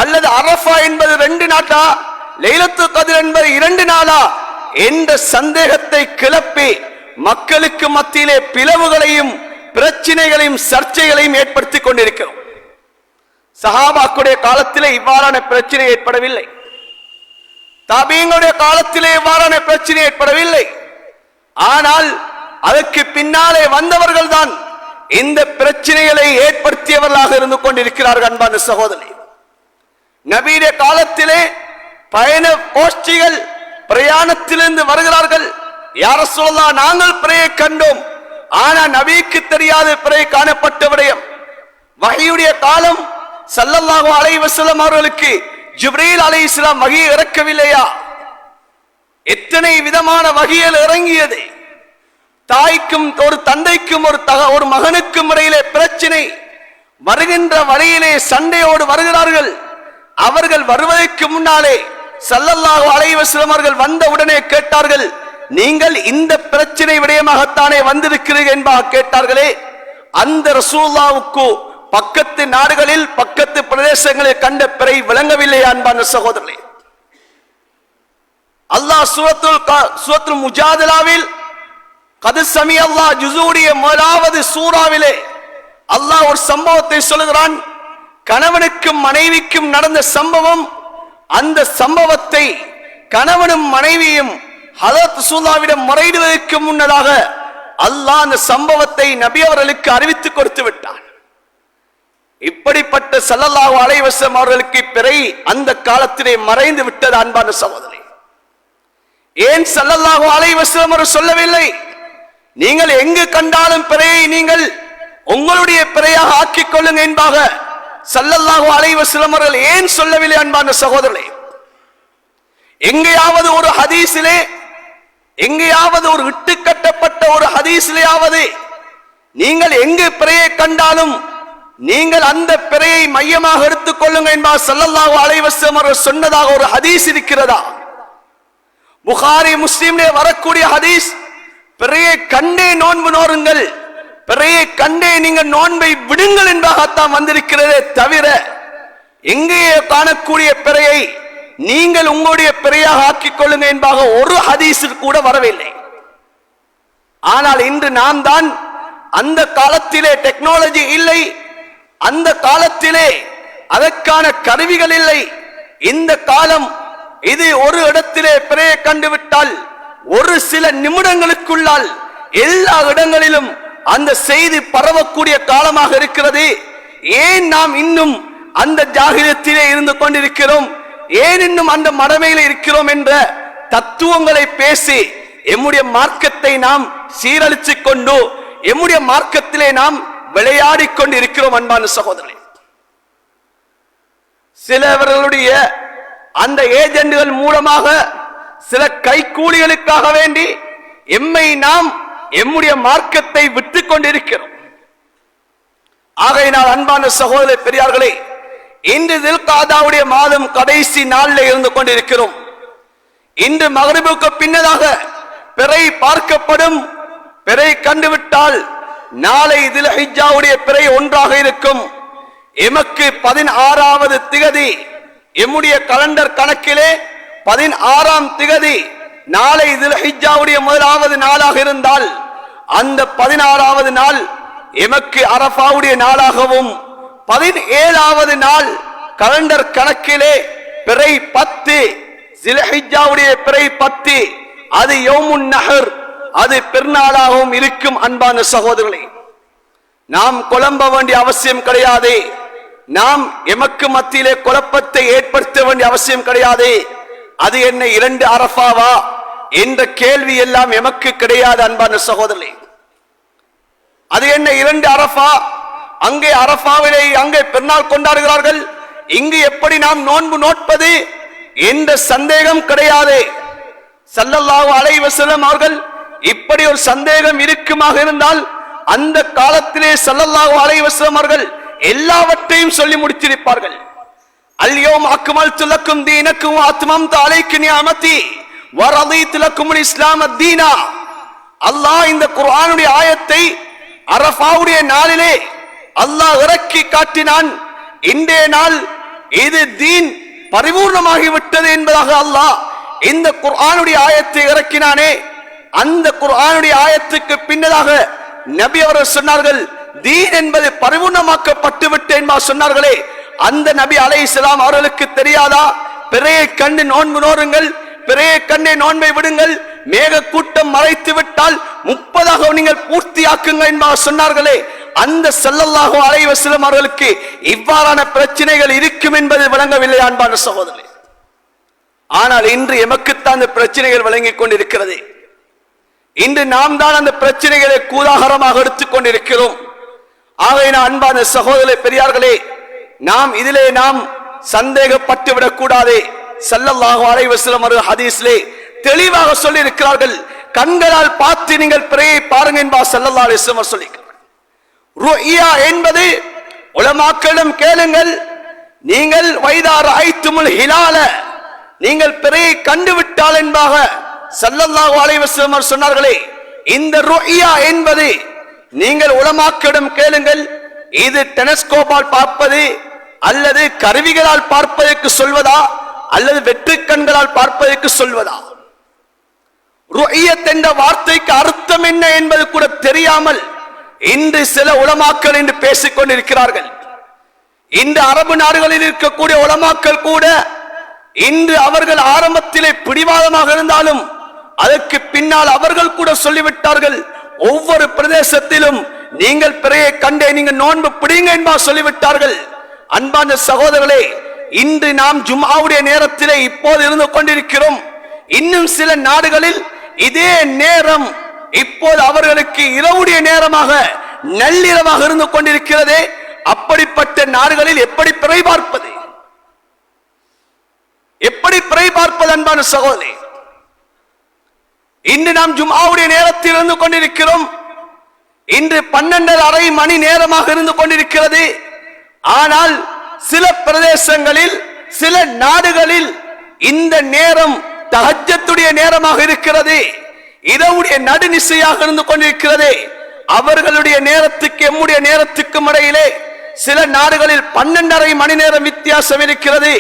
அல்லது அரஃபா என்பது 2 நாட்டா, லைலத்துல் கத்ர் என்பது 2 நாளா என்ற சந்தேகத்தை கிளப்பி மக்களுக்கு மத்தியிலே பிளவுகளையும் பிரச்சனைகளையும் சர்ச்சைகளையும் ஏற்படுத்தி கொண்டிருக்கிறோம். சஹாபாக்குடைய காலத்திலே இவ்வாறான பிரச்சனை ஏற்படவில்லை. தாபீங்களுடைய காலத்திலே இவ்வாறான பிரச்சனை ஏற்படவில்லை. ஆனால் அதற்கு பின்னாலே வந்தவர்கள் தான் இந்த பிரச்சனைகளை ஏற்படுத்தியவர்களாக இருந்து கொண்டிருக்கிறார்கள். அன்பான சகோதரி, நபியுடைய காலத்திலே பயண கோஷ்டிகள் பிரயாணத்திலிருந்து வருகிறார்கள். யா ரசூலல்லாஹ், நாங்கள் பிறையை கண்டோம், ஆனா நபிக்கு தெரியாது பிறை காணப்பட்ட விடயம். வஹீயுடைய காலம் ஸல்லல்லாஹு அலைஹி வஸல்லம் அவர்களுக்கு ஜிப்ரீல் அலைஹிஸ்ஸலாம் வஹீ இறக்கவில்லையா? எத்தனை விதமான வஹீகள் இறங்கியது. தாய்க்கும் ஒரு தந்தைக்கும் ஒரு மகனுக்கும் இடையிலே பிரச்சனை, வருகின்ற வழியிலே சண்டையோடு வருகிறார்கள். அவர்கள் வருவதற்கு முன்னாலே ஸல்லல்லாஹு அலைஹி வஸல்லம் அவர்கள் வந்த உடனே கேட்டார்கள், நீங்கள் இந்த பிரச்சனை விடயமாகத்தானே வந்திருக்கிறீர்கள் என்பதாக கேட்டார்களே. அந்த ரசூலுல்லாஹ்வுக்கு பக்கத்து நாடுகளில் பக்கத்து பிரதேசங்களில் கண்ட பிறை விளங்கவில்லை. அன்பான சகோதரர்களே, அல்லாஹ் சூரத்துல் முஜாதலாவில் கது சமி அல்லாஹ் ஜுஸூடைய முதலாவது சூறாவிலே அல்லாஹ் ஒரு சம்பவத்தை சொல்லுகிறான். கணவனுக்கும் மனைவிக்கும் நடந்த சம்பவம். அந்த சம்பவத்தை கணவனும் மனைவியும் ஹதரத் ரசூலுல்லாஹ்விடம் முறையிடுவதற்கு முன்னதாக அல்லாஹ் அந்த சம்பவத்தை நபி அவர்களுக்கு அறிவித்து கொடுத்து விட்டான். இப்படிப்பட்ட ஸல்லல்லாஹு அலைஹி வஸல்லம் அவர்களுக்கு பிறை அந்த காலத்திலே மறைந்து விட்டது. அன்பான சகோதரி, ஏன் ஸல்லல்லாஹு அலைஹி வஸல்லம் அவர்கள் சொல்லவில்லை, நீங்கள் எங்கு கண்டாலும் பிறையை நீங்கள் உங்களுடைய பிறையாக ஆக்கிக் கொள்ளுங்க என்பதாக ஸல்லல்லாஹு அலைஹி வஸல்லம் அவர்கள் ஏன் சொல்லவில்லை? அன்பான சகோதரர்களே, எங்கேயாவது ஒரு ஹதீஸிலே, எங்கேயாவது ஒரு இட்டு கட்டப்பட்ட ஒரு ஹதீஸிலேயாவது நீங்கள் எங்கு பிறையை கண்டாலும் நீங்கள் அந்த பிறையை மையமாக எடுத்துக் கொள்ளுங்க என்பதாக ஸல்லல்லாஹு அலைஹி வஸல்லம் அவர்கள் சொன்னதாக ஒரு ஹதீஸ் இருக்கிறதா? புகாரி முஸ்லிமிலே வரக்கூடிய ஹதீஸ், பிறையை கண்டே நோன்பு நோருங்கள், பிறையை கண்டே நீங்கள் நோன்பை விடுங்கள் என்பதாகத்தான் வந்திருக்கிறதே தவிர எங்கேயே காணக்கூடிய பிறையை நீங்கள் உங்களுடைய பிறையாக ஆக்கிக் கொள்ளுங்க என்பதாக ஒரு ஹதீஸில் கூட வரவில்லை. ஆனால் இன்று நாம் தான், அந்த காலத்திலே டெக்னாலஜி இல்லை, அந்த காலத்திலே அதற்கான கருவிகள் இல்லை. இந்த காலம் இது ஒரு இடத்திலே பிறையை கண்டுவிட்டால் ஒரு சில நிமிடங்களுக்குள்ளால் எல்லா இடங்களிலும் அந்த செய்தி பரவக்கூடிய காலமாக இருக்கிறது. ஏன் நாம் இன்னும் அந்த ஜாகிலியத்திலே இருந்து கொண்டிருக்கிறோம், ஏன் இன்னும் அந்த மடமையில் இருக்கிறோம் என்ற தத்துவங்களை பேசி எம்முடைய மார்க்கத்தை நாம் சீரழித்துக் கொண்டு எம்முடைய மார்க்கத்திலே நாம் விளையாடி கொண்டு இருக்கிறோம். அன்பான சகோதரர்களே, சிலவர்களுடைய அந்த ஏஜெண்டுகள் மூலமாக சில கைக்கூலிகளுக்காக வேண்டி எம்மை நாம் எம்முடைய மார்க்கத்தை விட்டுக் கொண்டிருக்கிறோம். ஆகையினால் அன்பான சகோதர பெரியார்களே, இன்று தில்காதாவுடைய மாதம் கடைசி நாளில் இருந்து கொண்டிருக்கிறோம். இன்று மக்ரிபுக்கு பின்னதாக பிறை பார்க்கப்படும். பிறை கண்டுவிட்டால் நாளை தில்ஹிஜ்ஜாவுடைய பிறை ஒன்றாக இருக்கும். எமக்கு 16வது திகதி, எம்முடைய கலண்டர் கணக்கிலே 16ஆம் திகதி நாளை தில்ஹிஜ்ஜாவுடைய முதலாவது நாளாக இருந்தால் அந்த 16வது நாள் எமக்கு அரஃபாவுடைய நாளாகவும் 17வது நாள் கலண்டர் கணக்கிலே பிறை 10 தில்ஹிஜ்ஜாவுடைய பிறை 10 அது யௌமுன் நஹர், அது பெருநாளாகவும் இருக்கும். அன்பான சகோதரர்களே, நாம் குழம்ப வேண்டிய அவசியம் கிடையாது. நாம் எமக்கு மத்தியிலே குழப்பத்தை ஏற்படுத்த வேண்டிய அவசியம் கிடையாது. அது என்ன 2 அரஃபாவா என்ற கேள்வி எல்லாம் எமக்கு கிடையாது. அன்பான சகோதரர்களே, அது என்ன 2 அரஃபா, அங்கே அரஃபாவிலே அங்கே பெருநாள் கொண்டாடுகிறார்கள், இங்கு எப்படி நாம் நோன்பு நோட்பது என்ற சந்தேகம் கிடையாது. ஸல்லல்லாஹு அலைஹி வஸல்லம் அவர்கள் இப்படி ஒரு சந்தேகம் இருக்குமாக இருந்தால் அந்த காலத்திலே ஸல்லல்லாஹு அலைஹி வஸல்லம் அவர்கள் எல்லாவற்றையும் சொல்லி முடித்திருப்பார்கள். அல்யௌம அக்மல்து லக்கும் தீனக்கும் வ அத்மம்து அலைக்கும் நிஅமதி வ ரதீது லக்குமுல் இஸ்லாம தீனா. அல்லாஹ் இந்த குர்ஆனுடைய ஆயத்தை அரஃபாவுடைய நாளிலே அல்லாஹ் இறக்கி காட்டினான். இன்றைய நாள் இது தீன் பரிபூர்ணமாகி விட்டது என்பதாக அல்லாஹ் இந்த குர்ஆனுடைய ஆயத்தை இறக்கினானே. அந்த குர்ஆனுடைய ஆயத்துக்கு பின்னதாக நபி அவர்கள் சொன்னார்கள், தீன் என்பது பரிபூர்ணமாக்கப்பட்டு விட்டு என்பா சொன்னார்களே. அந்த நபி அலைஹிஸ்ஸலாம் அவர்களுக்கு தெரியாதா, பிறையை கண்டு நோன்பு நோருங்கள், பிறையை கண்டே நோன்பை விடுங்கள், மேக கூட்டம் மறைத்து விட்டால் 30ஆக நீங்கள் பூர்த்தியாக்குங்கள் என்பதாக சொன்னார்களே. அந்த ஸல்லல்லாஹு அலைஹி வஸல்லம் அவர்களுக்கு இவ்வாறான பிரச்சனைகள் இருக்கும் என்பது விளங்கவில்லை. அன்பான சகோதரர்களே, ஆனால் இன்று எமக்குத்தான் அந்த பிரச்சனைகள் வழங்கிக் கொண்டிருக்கிறது. இன்று நாம் தான் அந்த பிரச்சனைகளை கூதாகரமாக எடுத்துக் கொண்டிருக்கிறோம். ஆகையினால் அன்பான சகோதர பெரியார்களே, இதிலே நாம் சந்தேகப்பட்டு விடக்கூடாது. ஸல்லல்லாஹு அலைஹி வஸல்லம் அவர்கள் ஹதீஸிலே தெளிவாக சொல்லி இருக்கிறார்கள், கண்களால் பார்த்து நீங்கள் பிறையை பாருங்க என்பார் ஸல்லல்லாஹு அலைஹி வஸல்லம் சொல்லி. ருய்யா என்பது உலமாக்களிடம் கேளுங்கள், நீங்கள் வைதா ரஅய்துமுல் ஹிலால, நீங்கள் பிறையை கண்டுவிட்டால் என்பாக ஸல்லல்லாஹு அலைஹி வஸல்லம் சொன்னார்களே. இந்த ருய்யா என்பது நீங்கள் உலமாக்களிடம் கேளுங்கள், இது டெலஸ்கோப்பால் பார்ப்பது அல்லது கருவிகளால் பார்ப்பதற்கு சொல்வதா அல்லது வெற்று கண்களால் பார்ப்பதற்கு சொல்வதா? ருய்யத் என்ற வார்த்தைக்கு அர்த்தம் என்ன என்பது கூட தெரியாமல் இன்று சில உலமாக்கள் என்று பேசிக் கொண்டிருக்கிறார்கள். இன்று அரபு நாடுகளில் இருக்கக்கூடிய உலமாக்கள் கூட இன்று அவர்கள் ஆரம்பத்திலே பிடிவாதமாக இருந்தாலும் அதற்கு பின்னால் அவர்கள் கூட சொல்லிவிட்டார்கள், ஒவ்வொரு பிரதேசத்திலும் நீங்கள் பிறையை கண்டே நீங்கள் நோன்பு பிடிங்க என்பார் சொல்லிவிட்டார்கள். அன்பான சகோதரர்களே, இன்று நாம் ஜும்ஆவுடைய நேரத்திலே இப்போது இருந்து கொண்டிருக்கிறோம். இன்னும் சில நாடுகளில் இதே நேரம் இப்போது அவர்களுக்கு இரவுடைய நேரமாக நள்ளிரவாக இருந்து கொண்டிருக்கிறதே. அப்படிப்பட்ட நாடுகளில் எப்படி பிறை பார்ப்பது? எப்படி பிறை பார்ப்பது? அன்பான சகோதரே, இன்று நாம் ஜும்ஆவுடைய நேரத்தில் இருந்து கொண்டிருக்கிறோம். இன்று 12:30 மணி நேரமாக இருந்து கொண்டிருக்கிறது. ஆனால் சில பிரதேசங்களில் சில நாடுகளில் இந்த நேரம் தஹஜ்ஜத்துடைய நேரமாக இருக்கிறது, இரவுடைய நடுநிசையாக இருந்து கொண்டிருக்கிறது. அவர்களுடைய நேரத்துக்கு எம்முடைய நேரத்துக்கும் இடையிலே சில நாடுகளில் 12:30 மணி நேரம் வித்தியாசம் இருக்கிறது,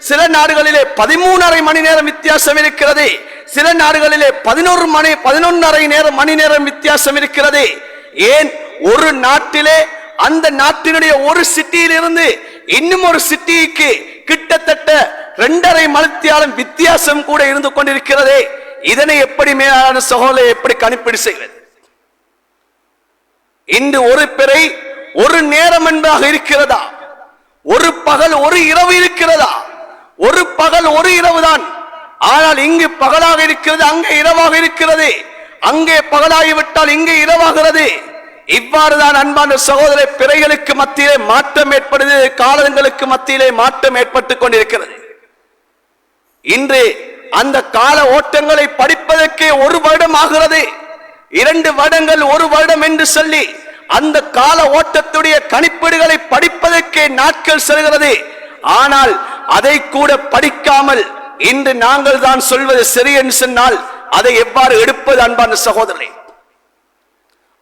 சில நாடுகளிலே 13:30 மணி நேரம் வித்தியாசம் இருக்கிறது, சில நாடுகளிலே 11:30 மணி நேரம் வித்தியாசம் இருக்கிறது. ஏன் ஒரு நாட்டிலே அந்த நாட்டினுடைய ஒரு சிட்டியில் இருந்து இன்னும் ஒரு சிட்டிக்கு கிட்டத்தட்ட 2.5 மணித்தியாலம் வித்தியாசம் கூட இருந்து கொண்டிருக்கிறது. இதனை எப்படி மேலான சகோதரரை எப்படி கணிப்பீடு செய்வது? இன்று ஒரு பிறை ஒரு நேரம் என்பதாக இருக்கிறதா? ஒரு பகல் ஒரு இரவு இருக்கிறதா? ஒரு பகல் ஒரு இரவு தான். ஆனால் இங்கு பகலாக இருக்கிறது, அங்கே இரவாக இருக்கிறது. அங்கே பகலாகிவிட்டால் இங்கே இரவாகிறது. இவ்வாறுதான் அன்பான சகோதர பிறைகளுக்கு மத்தியிலே மாற்றம் ஏற்படுகிறது, காலங்களுக்கு மத்தியிலே மாற்றம் ஏற்பட்டுக் கொண்டிருக்கிறது. இன்று அந்த கால ஓட்டங்களை படிப்பதற்கே 1 வருடம் ஆகிறது, 2 வருடங்கள் 1 வருடம் என்று சொல்லி அந்த கால ஓட்டத்துடைய கணிப்பீடுகளை படிப்பதற்கே நாட்கள் செல்கிறது. ஆனால் அதை கூட படிக்காமல் இன்று நாங்கள் தான் சொல்வது சரி என்று சொன்னால் அதை எவ்வாறு எடுப்பது? அன்பான சகோதரர்களே,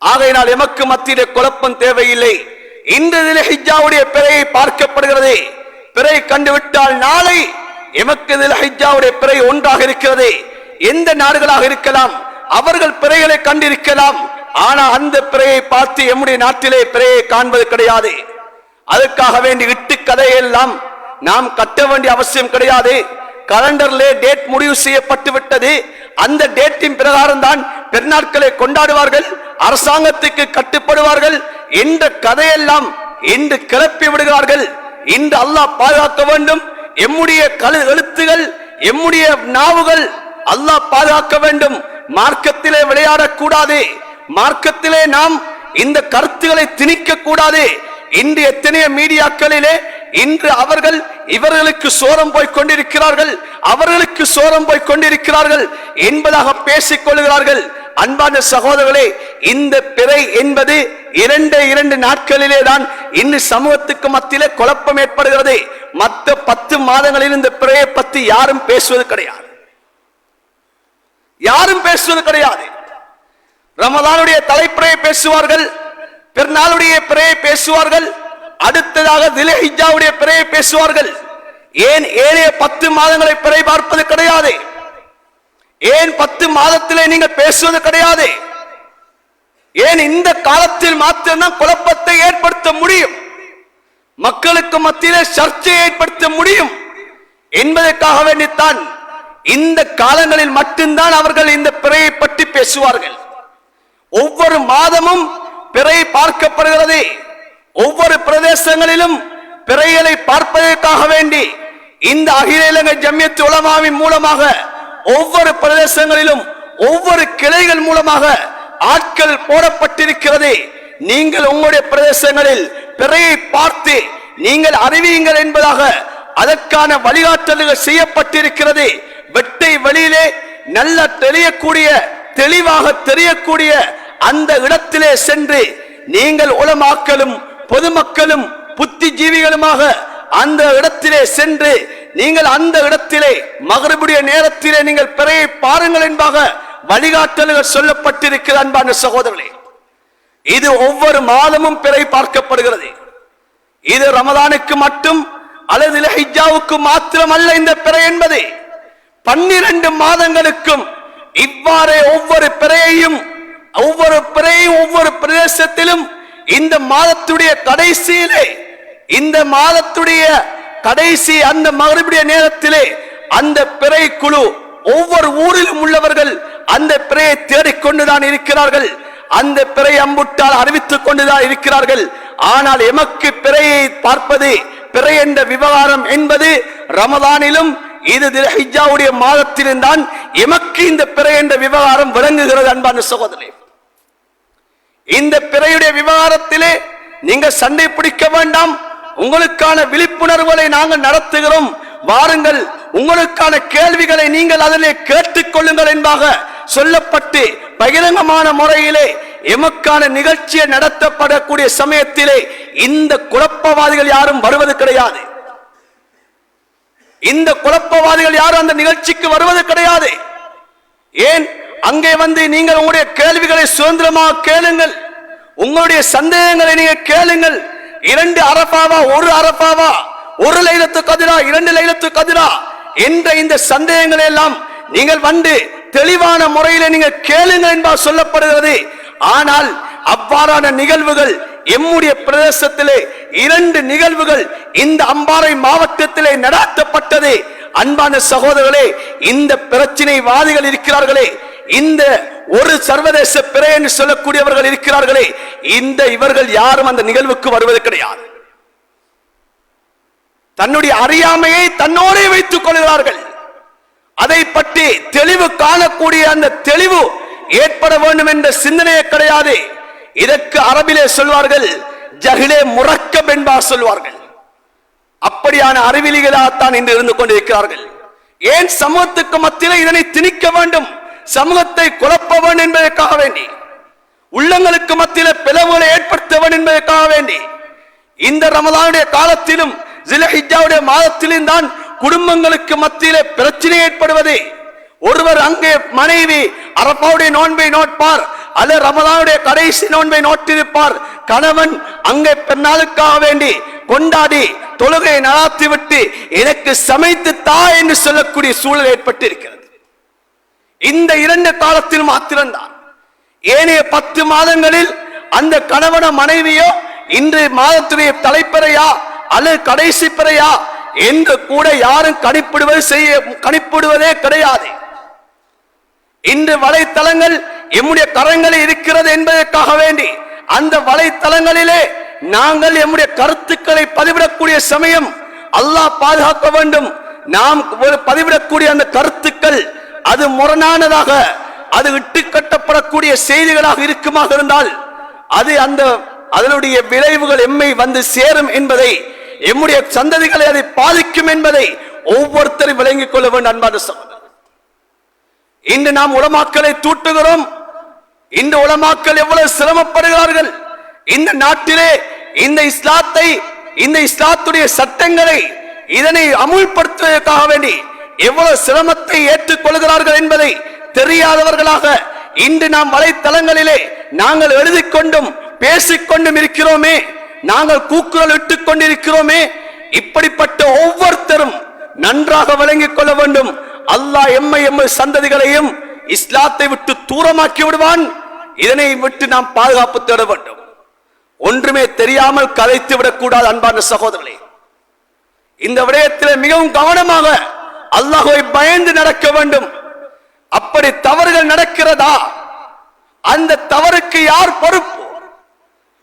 ஆகையினால் எமக்கு மத்தியிலே குழப்பம் தேவையில்லை. இன்று தில்ஹிஜ்ஜாவுடைய பிறையை பார்க்கப்படுகிறது. பிறை கண்டுவிட்டால் நாளை எமக்கு தில்ஹிஜ்ஜாவுடைய பிறை ஒன்றாக இருக்கிறது. எந்த நாடுகளாக இருக்கலாம், அவர்கள் பிறைகளை கண்டிருக்கலாம். ஆனால் அந்த பிறையை பார்த்து எம்முடைய நாட்டிலே பிறையை காண்பது கிடையாது. அதுக்காக வேண்டி இட்டு கதையெல்லாம் நாம் கட்ட வேண்டிய அவசியம் கிடையாது. கலண்டர்லே டேட் முடிவு செய்யப்பட்டு விட்டது. அந்த டேட்டின் பிரகாரம் தான் பெருநாட்களை கொண்டாடுவார்கள், அரசாங்கத்துக்கு கட்டுப்படுவார்கள் என்ற கதையெல்லாம் இன்று கிளப்பி விடுகிறார்கள். இன்று அல்லாஹ் பாதுகாக்க வேண்டும். எம்முடைய எழுத்துகள், எம்முடைய நாவுகள் அல்லாஹ் பாதுகாக்க வேண்டும். மார்க்கத்திலே விளையாடக்கூடாது, மார்க்கத்திலே நாம் இந்த கருத்துக்களை திணிக்க கூடாது. இன்று எத்தனையோ மீடியாக்களிலே இன்று அவர்கள் இவர்களுக்கு சோரம் போய் கொண்டிருக்கிறார்கள், அவர்களுக்கு சோரம் போய் கொண்டிருக்கிறார்கள் என்பதாக பேசிக் கொள்கிறார்கள். அன்பான சகோதரர்களே, இந்த பிறை என்பது 2 நாட்களிலே தான் இன்று சமூகத்துக்கு மத்தியிலே குழப்பம் ஏற்படுகிறது. மற்ற 10 மாதங்களில் இந்த பிறையை பற்றி யாரும் பேசுவது கிடையாது, யாரும் பேசுவது கிடையாது. ரமதானுடைய தலைப்பிறையை பேசுவார்கள், பெருநாளுடைய பிறையை பேசுவார்கள், அடுத்ததாக தில்ஹிஜ்ஜாவுடைய பிறையை பேசுவார்கள். ஏன் ஏனைய 10 மாதங்களை பிறை பார்ப்பது கிடையாது? ஏன் 10 மாதத்திலே நீங்கள் பேசுவது கிடையாது? ஏன் இந்த காலத்தில் மாத்திரம் குழப்பத்தை ஏற்படுத்த முடியும், மக்களுக்கு மத்தியிலே சர்ச்சையை ஏற்படுத்த முடியும் என்பதற்காக வேண்டித்தான் இந்த காலங்களில் மட்டும்தான் அவர்கள் இந்த பிறையை பற்றி பேசுவார்கள். ஒவ்வொரு மாதமும் பிறை பார்க்கப்படுகிறது. ஒவ்வொரு பிரதேசங்களிலும் பிறைகளை பார்ப்பதற்காக வேண்டி இந்த அகில இலங்கை ஜம்மியத் உலமாவின் மூலமாக ஒவ்வொரு பிரதேசங்களிலும் ஒவ்வொரு கிளைகள் மூலமாக ஆட்கள் போடப்பட்டிருக்கிறது. நீங்கள் உங்களுடைய பிரதேசங்களில் பிறையை பார்த்து நீங்கள் அறிவியுங்கள் என்பதாக அதற்கான வழிகாட்டல்கள் செய்யப்பட்டிருக்கிறது. வெட்டை வெளியிலே நல்ல தெளிவாக தெரியக்கூடிய அந்த இடத்திலே சென்று நீங்கள் உலமாக்களும் பொதுமக்களும் புத்திஜீவிகளுமாக அந்த இடத்திலே சென்று நீங்கள் அந்த இடத்திலே மகரிபுடைய நேரத்திலே நீங்கள் பிறையை பாருங்கள் என்பதாக வழிகாட்டல்கள் சொல்லப்பட்டிருக்கிறது. அன்பான சகோதரர்களே, இது ஒவ்வொரு மாதமும் பிறை பார்க்கப்படுகிறது. இது ரமதானுக்கு மட்டும் அல்லது ஹிஜ்ஜாவுக்கு மாத்திரம் அல்ல. இந்த பிறை என்பது 12 மாதங்களுக்கும் இவ்வாறே ஒவ்வொரு பிறையையும் ஒவ்வொரு பிரதேசத்திலும் இந்த மாதத்துடைய கடைசியிலே இந்த மாதத்துடைய கடைசி அந்த மகரிபுடைய நேரத்திலே அந்த பிறை குழு ஒவ்வொரு ஊரிலும் உள்ளவர்கள் அந்த பிறையை தேடிக்கொண்டுதான் இருக்கிறார்கள். அந்த பிறை அம்புட்டால் அறிவித்துக் கொண்டுதான் இருக்கிறார்கள். ஆனால் எமக்கு பிறையை பார்ப்பது பிறை என்ற விவகாரம் என்பது ரமதானிலும் இது தில்ஹிஜ்ஜாவுடைய மாதத்திலும் தான் எமக்கு இந்த பிறை என்ற விவகாரம் விளங்குகிறது. அன்பான சகோதரர்களே, இந்த பிறையுடைய விவகாரத்திலே நீங்க சண்டை பிடிக்க வேண்டாம். உங்களுக்கான விழிப்புணர்வுகளை நாங்கள் நடத்துகிறோம். வாருங்கள், உங்களுக்கான கேள்விகளை நீங்கள் அதிலே கேட்டுக் கொள்ளுங்கள் என்பதாக சொல்லப்பட்டு பகிரங்கமான முறையிலே எமக்கான நிகழ்ச்சியை நடத்தப்படக்கூடிய சமயத்திலே இந்த குழப்பவாதிகள் யாரும் வருவது கிடையாது. இந்த குழப்பவாதிகள் யாரும் அந்த நிகழ்ச்சிக்கு வருவது கிடையாது. ஏன்? அங்கே வந்து நீங்கள் உங்களுடைய கேள்விகளை சுதந்திரமாக கேளுங்கள். உங்களுடைய சந்தேகங்களை நீங்கள் கேளுங்கள். 2 அரபாவா, 1 அரபாவா, 1 லைலத்து கதிரா, 2 லைலத்து கதிரா என்ற இந்த சந்தேகங்களை எல்லாம் நீங்கள் வந்து தெளிவான முறையில் நீங்கள் கேளுங்கள் என்பதாக சொல்லப்படுகிறது. ஆனால் அவ்வாறான நிகழ்வுகள் எம்முடைய பிரதேசத்திலே 2 நிகழ்வுகள் இந்த அம்பாறை மாவட்டத்திலே நடாத்தப்பட்டது. அன்பான சகோதரர்களே, இந்த பிரச்சனைவாதிகள் இருக்கிறார்களே, இந்த ஒரு சர்வதேச பிறை என்று சொல்லக்கூடியவர்கள் இருக்கிறார்களே, இவர்கள் யாரும் அந்த நிகழ்வுக்கு வருவது கிடையாது. தன்னுடைய அறியாமையை தன்னோடே வைத்துக் கொள்கிறார்கள். அதை பற்றி தெளிவு காணக்கூடிய அந்த தெளிவு ஏற்பட வேண்டும் என்ற சிந்தனையே கிடையாது. இதற்கு அரபிலே சொல்வார்கள் ஜஹிலே முரக்கப் என்பார் சொல்வார்கள். அப்படியான அறிவிலிகளாகத்தான் இன்று இருந்து கொண்டிருக்கிறார்கள். ஏன் சமூகத்துக்கு மத்தியிலே இதனை திணிக்க வேண்டும், சமூகத்தை குழப்ப வேண்டும் என்பதற்காக வேண்டி, உள்ளங்களுக்கு மத்தியிலே பிளவுகளை ஏற்படுத்த வேண்டும் என்பதற்காக வேண்டி இந்த ரமலானுடைய காலத்திலும் ஜில்ஹிஜ்ஜாவுடைய மாதத்திலும் தான் குடும்பங்களுக்கு மத்தியிலே பிரச்சனை ஏற்படுவது. ஒருவர் அங்கே மனைவி அரபாவுடைய நோன்பை நோட்பார், அல்லது ரமலானுடைய கடைசி நோன்பை நோட்டிருப்பார். கணவன் அங்கே பெண்ணாளுக்காக வேண்டி கொண்டாடி தொழுகை நடாத்திவிட்டு எனக்கு சமைத்து தா என்று சொல்லக்கூடிய சூழல் ஏற்பட்டு இருக்கிறது. இந்த 2 காலத்தில் மாத்திரம்தான். ஏனைய 10 மாதங்களில் அந்த கணவன மனைவியோ இன்று மாதத்துடைய தலைப்பிறையா அல்லது கடைசி பிறையா என்று கூட யாரும் கணிப்பிடுவதே கிடையாது. இன்று வலைத்தளங்கள் எம்முடைய கரங்களில் இருக்கிறது என்பதற்காக வேண்டி அந்த வலைத்தளங்களிலே நாங்கள் எம்முடைய கருத்துக்களை பதிவிடக்கூடிய சமயம் அல்லாஹ் பாதுகாக்க வேண்டும். நாம் பதிவிடக்கூடிய அந்த கருத்துக்கள் அது முரணானதாக, அது இட்டுக்கட்டப்படக்கூடிய செய்திகளாக இருக்குமாக இருந்தால் அது அதனுடைய விளைவுகள் எம்மை வந்து சேரும் என்பதை, எம்முடைய சந்ததிகளை அதை பாதிக்கும் என்பதை ஒவ்வொருத்தரும் விளங்கிக் கொள்ள வேண்டும். அன்பான சகோதரர், இன்று நாம் உலமாக்களை தூட்டுகிறோம். இந்த உலமாக்கள் எவ்வளவு சிரமப்படுகிறார்கள். இந்த நாட்டிலே இந்த இஸ்லாத்துடைய சட்டங்களை இதனை அமுல்படுத்துவதற்காக வேண்டி எவ்வளவு சிரமத்தை ஏற்றுக்கொள்கிறார்கள் என்பதை தெரியாதவர்களாக இன்று நாம் வலைத்தளங்களிலே நாங்கள் எழுதிக்கொண்டும் பேசிக்கொண்டும் இருக்கிறோமே, நாங்கள் கூக்குரல் இட்டுக் கொண்டிருக்கிறோமே. இப்படிப்பட்ட ஒவ்வொருத்தரும் நன்றாக விளங்கிக் கொள்ள வேண்டும். அல்லாஹ் எம்மை சந்ததிகளையும் இஸ்லாத்தை விட்டு தூரமாக்கி விடுவான். இதனை விட்டு நாம் பாதுகாப்பு தேட வேண்டும். ஒன்றுமே தெரியாமல் கலைத்து விடக்கூடாது. அன்பான சகோதரர்களே, இந்த விடயத்தில் மிகவும் கவனமாக அல்லாஹ்வை பயந்து நடக்க வேண்டும். அப்படி தவறுகள் நடக்கிறதா, அந்த தவறுக்கு யார் பொறுப்பு?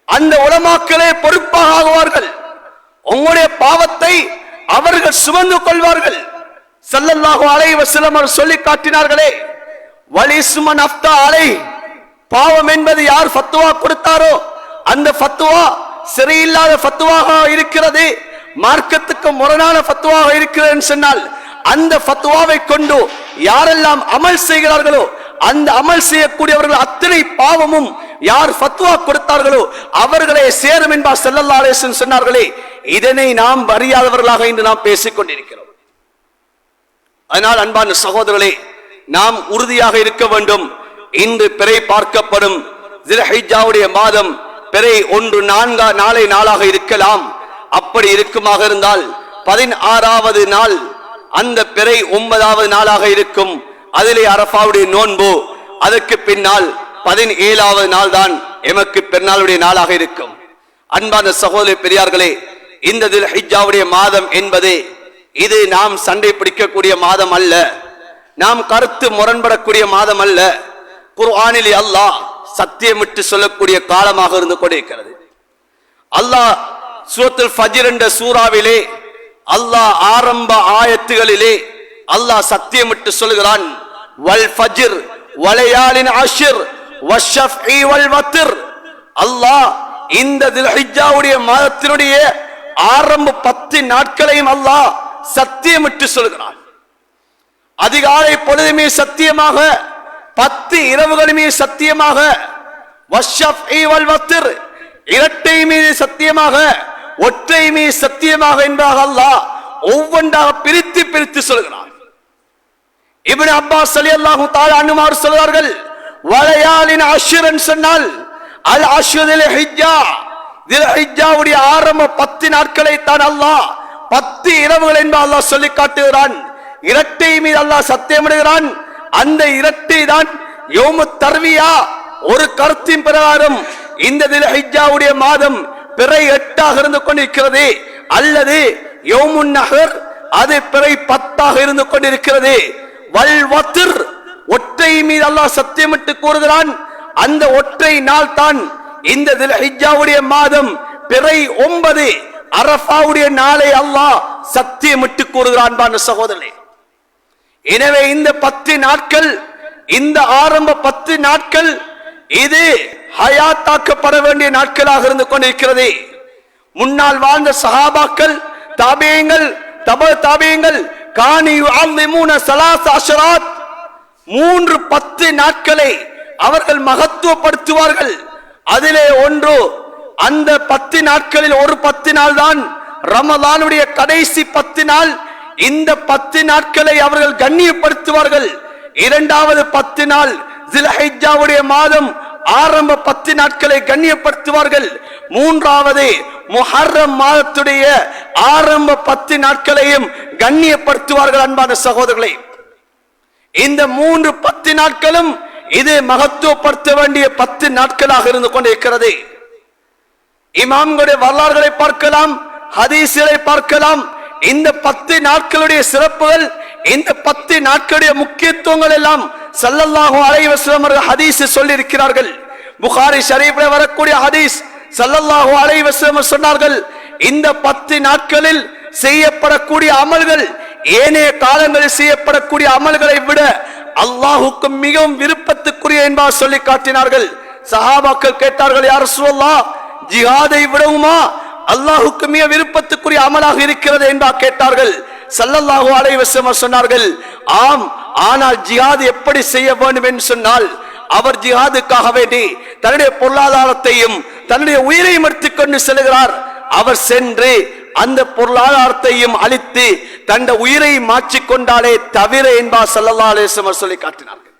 அந்த உலமாக்களே பொறுப்பாக ஆகுவார்கள். உங்களுடைய பாவத்தை அவர்கள் சுமந்து கொள்வார்கள். ஸல்லல்லாஹு அலைஹி வஸல்லம் அவர்கள் சொல்லி காட்டினார்களே, வலிஸ்மன் அஃப்தா அலை, பாவம் என்பது யார் ஃபத்வா கொடுத்தாரோ அந்த ஃபத்வா சரியில்லாத ஃபத்வாக இருக்கிறது, மார்க்கத்துக்கு முரணான ஃபத்வாக இருக்கிறது சொன்னால் அந்த ஃபத்வாவை கொண்டு யாரெல்லாம் அமல் செய்கிறார்களோ அந்த அமல் செய்யக்கூடியவர்கள் அத்தனை பாவமும் யார் ஃபத்வா கொடுத்தார்களோ அவர்களே சேரும் என்பார் ஸல்லல்லாஹு அலைஹி வஸல்லம் சொன்னார்களே. இதனை நாம் அறியாதவர்களாக இன்று நாம் பேசிக் கொண்டிருக்கிறோம். அதனால் அன்பான சகோதரர்களே, நாம் உறுதியாக இருக்க வேண்டும். இன்று பிறை பார்க்கப்படும் ஸில்ஹிஜ்ஜாவுடைய மாதம் பிறை 1 நாளை நாளாக இருக்கலாம். அப்படி இருக்குமாக இருந்தால் 16வது நாள் அந்த பிறை 9வது நாளாக இருக்கும். அதிலே அரஃபாவுடைய நோன்பு, அதற்கு பின்னால் 17வது நாள் தான் எமக்கு பெருநாளுடைய நாளாக இருக்கும். அன்பான சகோதர பெரியார்களே, இந்த ஸில்ஹிஜ்ஜாவுடைய மாதம் என்பது இது நாம் சண்டை பிடிக்கக்கூடிய மாதம் அல்ல, நாம் கருத்து முரண்படக்கூடிய மாதம் அல்ல. குர்ஆனிலே அல்லாஹ் சத்தியமிட்டு சொல்லக்கூடிய காலமாக இருந்து கொண்டிருக்கிறது. அல்லாஹ் சூரத்துல் ஃபஜ்ர் என்ற சூறாவிலே அல்லாஹ் ஆரம்ப ஆயத்துகளிலே அல்லாஹ் சத்தியமிட்டு சொல்கிறான், வல் ஃபஜ்ர் வலயாலின் அஷ்ர் வஷ்ஷஃபி வல் வத்ர். அல்லாஹ் இந்த ஸில்ஹிஜ்ஜாவுடைய மாதத்தினுடைய ஆரம்ப 10 நாட்களையும் அல்லாஹ் சத்தியமிட்டு சொல்கிறான். அதிகாலை பொழுதுமே சத்தியமாக, 10 இரவுகளுமே சத்தியமாக, வஷ்ஷஃபி வல் வத்ர் இரட்டை மீது சத்தியமாக, ஒற்றை மீது சத்தியமாக என்பதாக அல்லாஹ் ஒவ்வொன்றாக பிரித்து பிரித்து சொல்கிறான். இப்னு அப்பாஸ் ரலியல்லாஹு தஆலா அன்ஹு சொல்கிறார்கள், வலயாலின் அஷ்ர் சொன்னால் அல் அஷ்ர் ஸில்ஹிஜ்ஜா, ஸில்ஹிஜ்ஜாவுடைய ஆரம்ப 10 நாட்களை தான் அல்லாஹ் 10 இரவுகள் என்பதாக அல்லாஹ் சொல்லி காட்டுகிறான். இரட்டை மீது அல்லாஹ் சத்தியமிடுகிறான். அந்த இரட்டை தான் யௌமுத் தர்வியா. ஒரு கருத்தின் பிரகாரம் இந்த ஸில்ஹிஜ்ஜாவுடைய மாதம் பிறை 8ஆக இருந்து கொண்டிருக்கிறது, அல்லது யௌமுன் நஹர் அது பிறை 10ஆக இருந்து கொண்டிருக்கிறது. வல் வத்ர் ஒற்றை மீது அல்லாஹ் சத்தியமிட்டு கூறுகிறான். அந்த ஒற்றை நாள் தான் இந்த ஸில்ஹிஜ்ஜாவுடைய மாதம் பிறை 9 அரஃபாவுடைய நாளை அல்லாஹ் சத்தியமிட்டு கூறுகிறான். சகோதரர்களே, எனவே இந்த 10 நாட்கள், இந்த ஆரம்ப 10 நாட்கள் இது ஹயாத்தாக்கப்பட வேண்டிய நாட்களாக இருந்து கொண்டிருக்கிறது. முன்னால் வாழ்ந்த சஹாபாக்கள், தாபியீங்கள், தப தாபியீங்கள் கானி யுஅல்லிமூன ஸலாஸ அஷராத், 10 நாட்களை அவர்கள் மகத்துவப்படுத்துவார்கள். அதிலே ஒன்று, அந்த 10 நாட்களில் ஒரு 10 நாள் தான் ரமலானுடைய கடைசி 10 நாள். இந்த 10 நாட்களை அவர்கள் கண்ணியப்படுத்துவார்கள். இரண்டாவது 10 நாள் ஸில்ஹிஜ்ஜாவுடைய மாதம் ஆரம்ப 10 நாட்களை கண்ணியப்படுத்துவார்கள். மூன்றாவது முஹர்ரம் மாதத்துடைய ஆரம்ப 10 நாட்களையும் கண்ணியப்படுத்துவார்கள். அன்பான சகோதரர்களே, இந்த 10 நாட்களும் இது மகத்துவப்படுத்த வேண்டிய 10 நாட்களாக இருந்து கொண்டிருக்கிறது. இமாம்களுடைய வரலாறுகளை பார்க்கலாம், ஹதீஸ்களை பார்க்கலாம். இந்த 10 நாட்களுடைய சிறப்புகள், இந்த 10 நாட்களுடைய முக்கியத்துவங்கள் எல்லாம் ஸல்லல்லாஹு அலைஹி வஸல்லம் அவர்கள் ஹதீஸ் சொல்லி இருக்கிறார்கள். புகாரி ஷரீஃப்ல வரக்கூடிய ஹதீஸ், ஸல்லல்லாஹு அலைஹி வஸல்லம் சொன்னார்கள், இந்த 10 நாட்களில் செய்யப்படக்கூடிய அமல்கள் ஏனைய காலங்களில் செய்யப்படக்கூடிய அமல்களை விட அல்லாஹ்வுக்கு மிகவும் விருப்பத்துக்குரிய என்பதாக சொல்லி காட்டினார்கள். சஹாபாக்கள் கேட்டார்கள், யா ரசூலல்லாஹ், ஜிஹாதை விடவுமா அல்லாஹ்வுக்கு மிக விருப்பத்துக்குரிய அமலாக இருக்கிறது என்பதாக கேட்டார்கள். ஸல்லல்லாஹு அலைஹி வஸல்லம் சொன்னார்கள், ஆம், ஆனால் ஜிஹாத் எப்படி செய்ய வேண்டும் என்று சொன்னால், அவர் ஜிஹாதுக்காக வேண்டி தன்னுடைய பொருளாதாரத்தையும் தன்னுடைய உயிரையும் எடுத்துக்கொண்டு செல்கிறார். அவர் சென்று அந்த பொருளாதாரத்தையும் அழித்து தன்னுடைய உயிரை மாற்றிக்கொண்டாலே தவிர என்பா ஸல்லல்லாஹு அலைஹி வஸல்லம் சொல்லி காட்டினார்கள்.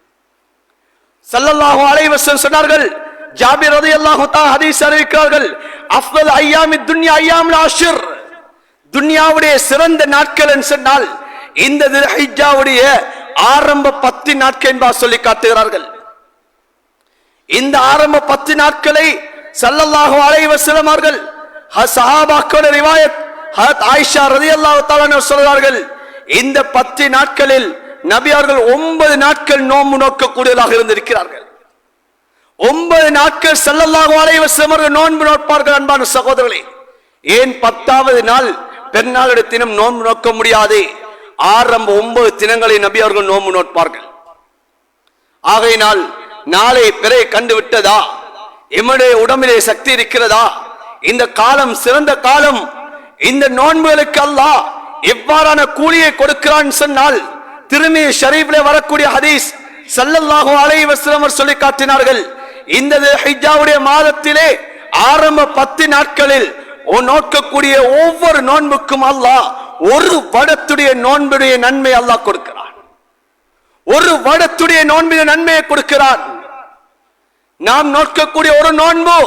ஸல்லல்லாஹு அலைஹி வஸல்லம் சொன்னார்கள், ஜாபிர் ரலியல்லாஹு தஆலா ஹதீஸ் அறிவிக்கிறார்கள், அஃதல் அய்யாமித் துன்யா அய்யாமுல் அஷ்ர், துன்யாவுடைய சிறந்த நாட்கள் என்று சொன்னால் இந்த ஸில்ஹிஜ்ஜாவுடைய ஆரம்ப 10 நாட்கள் என்பா சொல்லி காட்டுகிறார்கள். இந்த ஆரம்ப 10 நாட்களை ஸல்லல்லாஹு அலைஹி வஸல்லம் அவர்கள் சஹாபாக்களுடைய ரிவாயத் ஹஜ்ரத் ஆயிஷா ரலியல்லாஹு தஆலா சொல்கிறார்கள், இந்த 10 நாட்களில் நபி அவர்கள் 9 நாட்கள் நோன்பு நோக்கக்கூடியவர்களாக இருந்திருக்கிறார்கள். 9 நாட்கள் ஸல்லல்லாஹு அலைஹி வஸல்லம் அவர்கள் நோன்பு நோட்பார்கள். அன்பான சகோதரர்களே, ஏன் 10வது நாள் பெருநாளுடைய தினம் நோன்பு நோக்க முடியாது. ஆரம்ப 9 தினங்களை நபி அவர்கள் நோன்பு நோட்பார்கள். ஆகையினால் நாளை பிறை கண்டு விட்டதா, எம்முடைய உடம்பிலே சக்தி இருக்கிறதா, இந்த காலம் சிறந்த காலம். இந்த நோன்புகளுக்கு அல்லாஹ் எவ்வாறான கூலியை கொடுக்கிறான் சொன்னால், திருமிதி ஷரீஃபிலே வரக்கூடிய ஹதீஸ் ஸல்லல்லாஹு அலைஹி வஸல்லம் சொல்லி காட்டினார்கள். இந்த ஹிஜ்ஜாவுடைய மாதத்திலே ஆரம்ப 10 நாட்களில் நோக்கக்கூடிய ஒவ்வொரு நோன்புக்கும் அல்லாஹ் ஒரு வருடத்துடைய நோன்புடைய நன்மை அல்லாஹ் கொடுக்கிறான். ஒரு வருடத்துடைய நோன்புடைய நன்மையை கொடுக்கிறான். நாம் நோக்கக்கூடிய ஒரு நோன்பு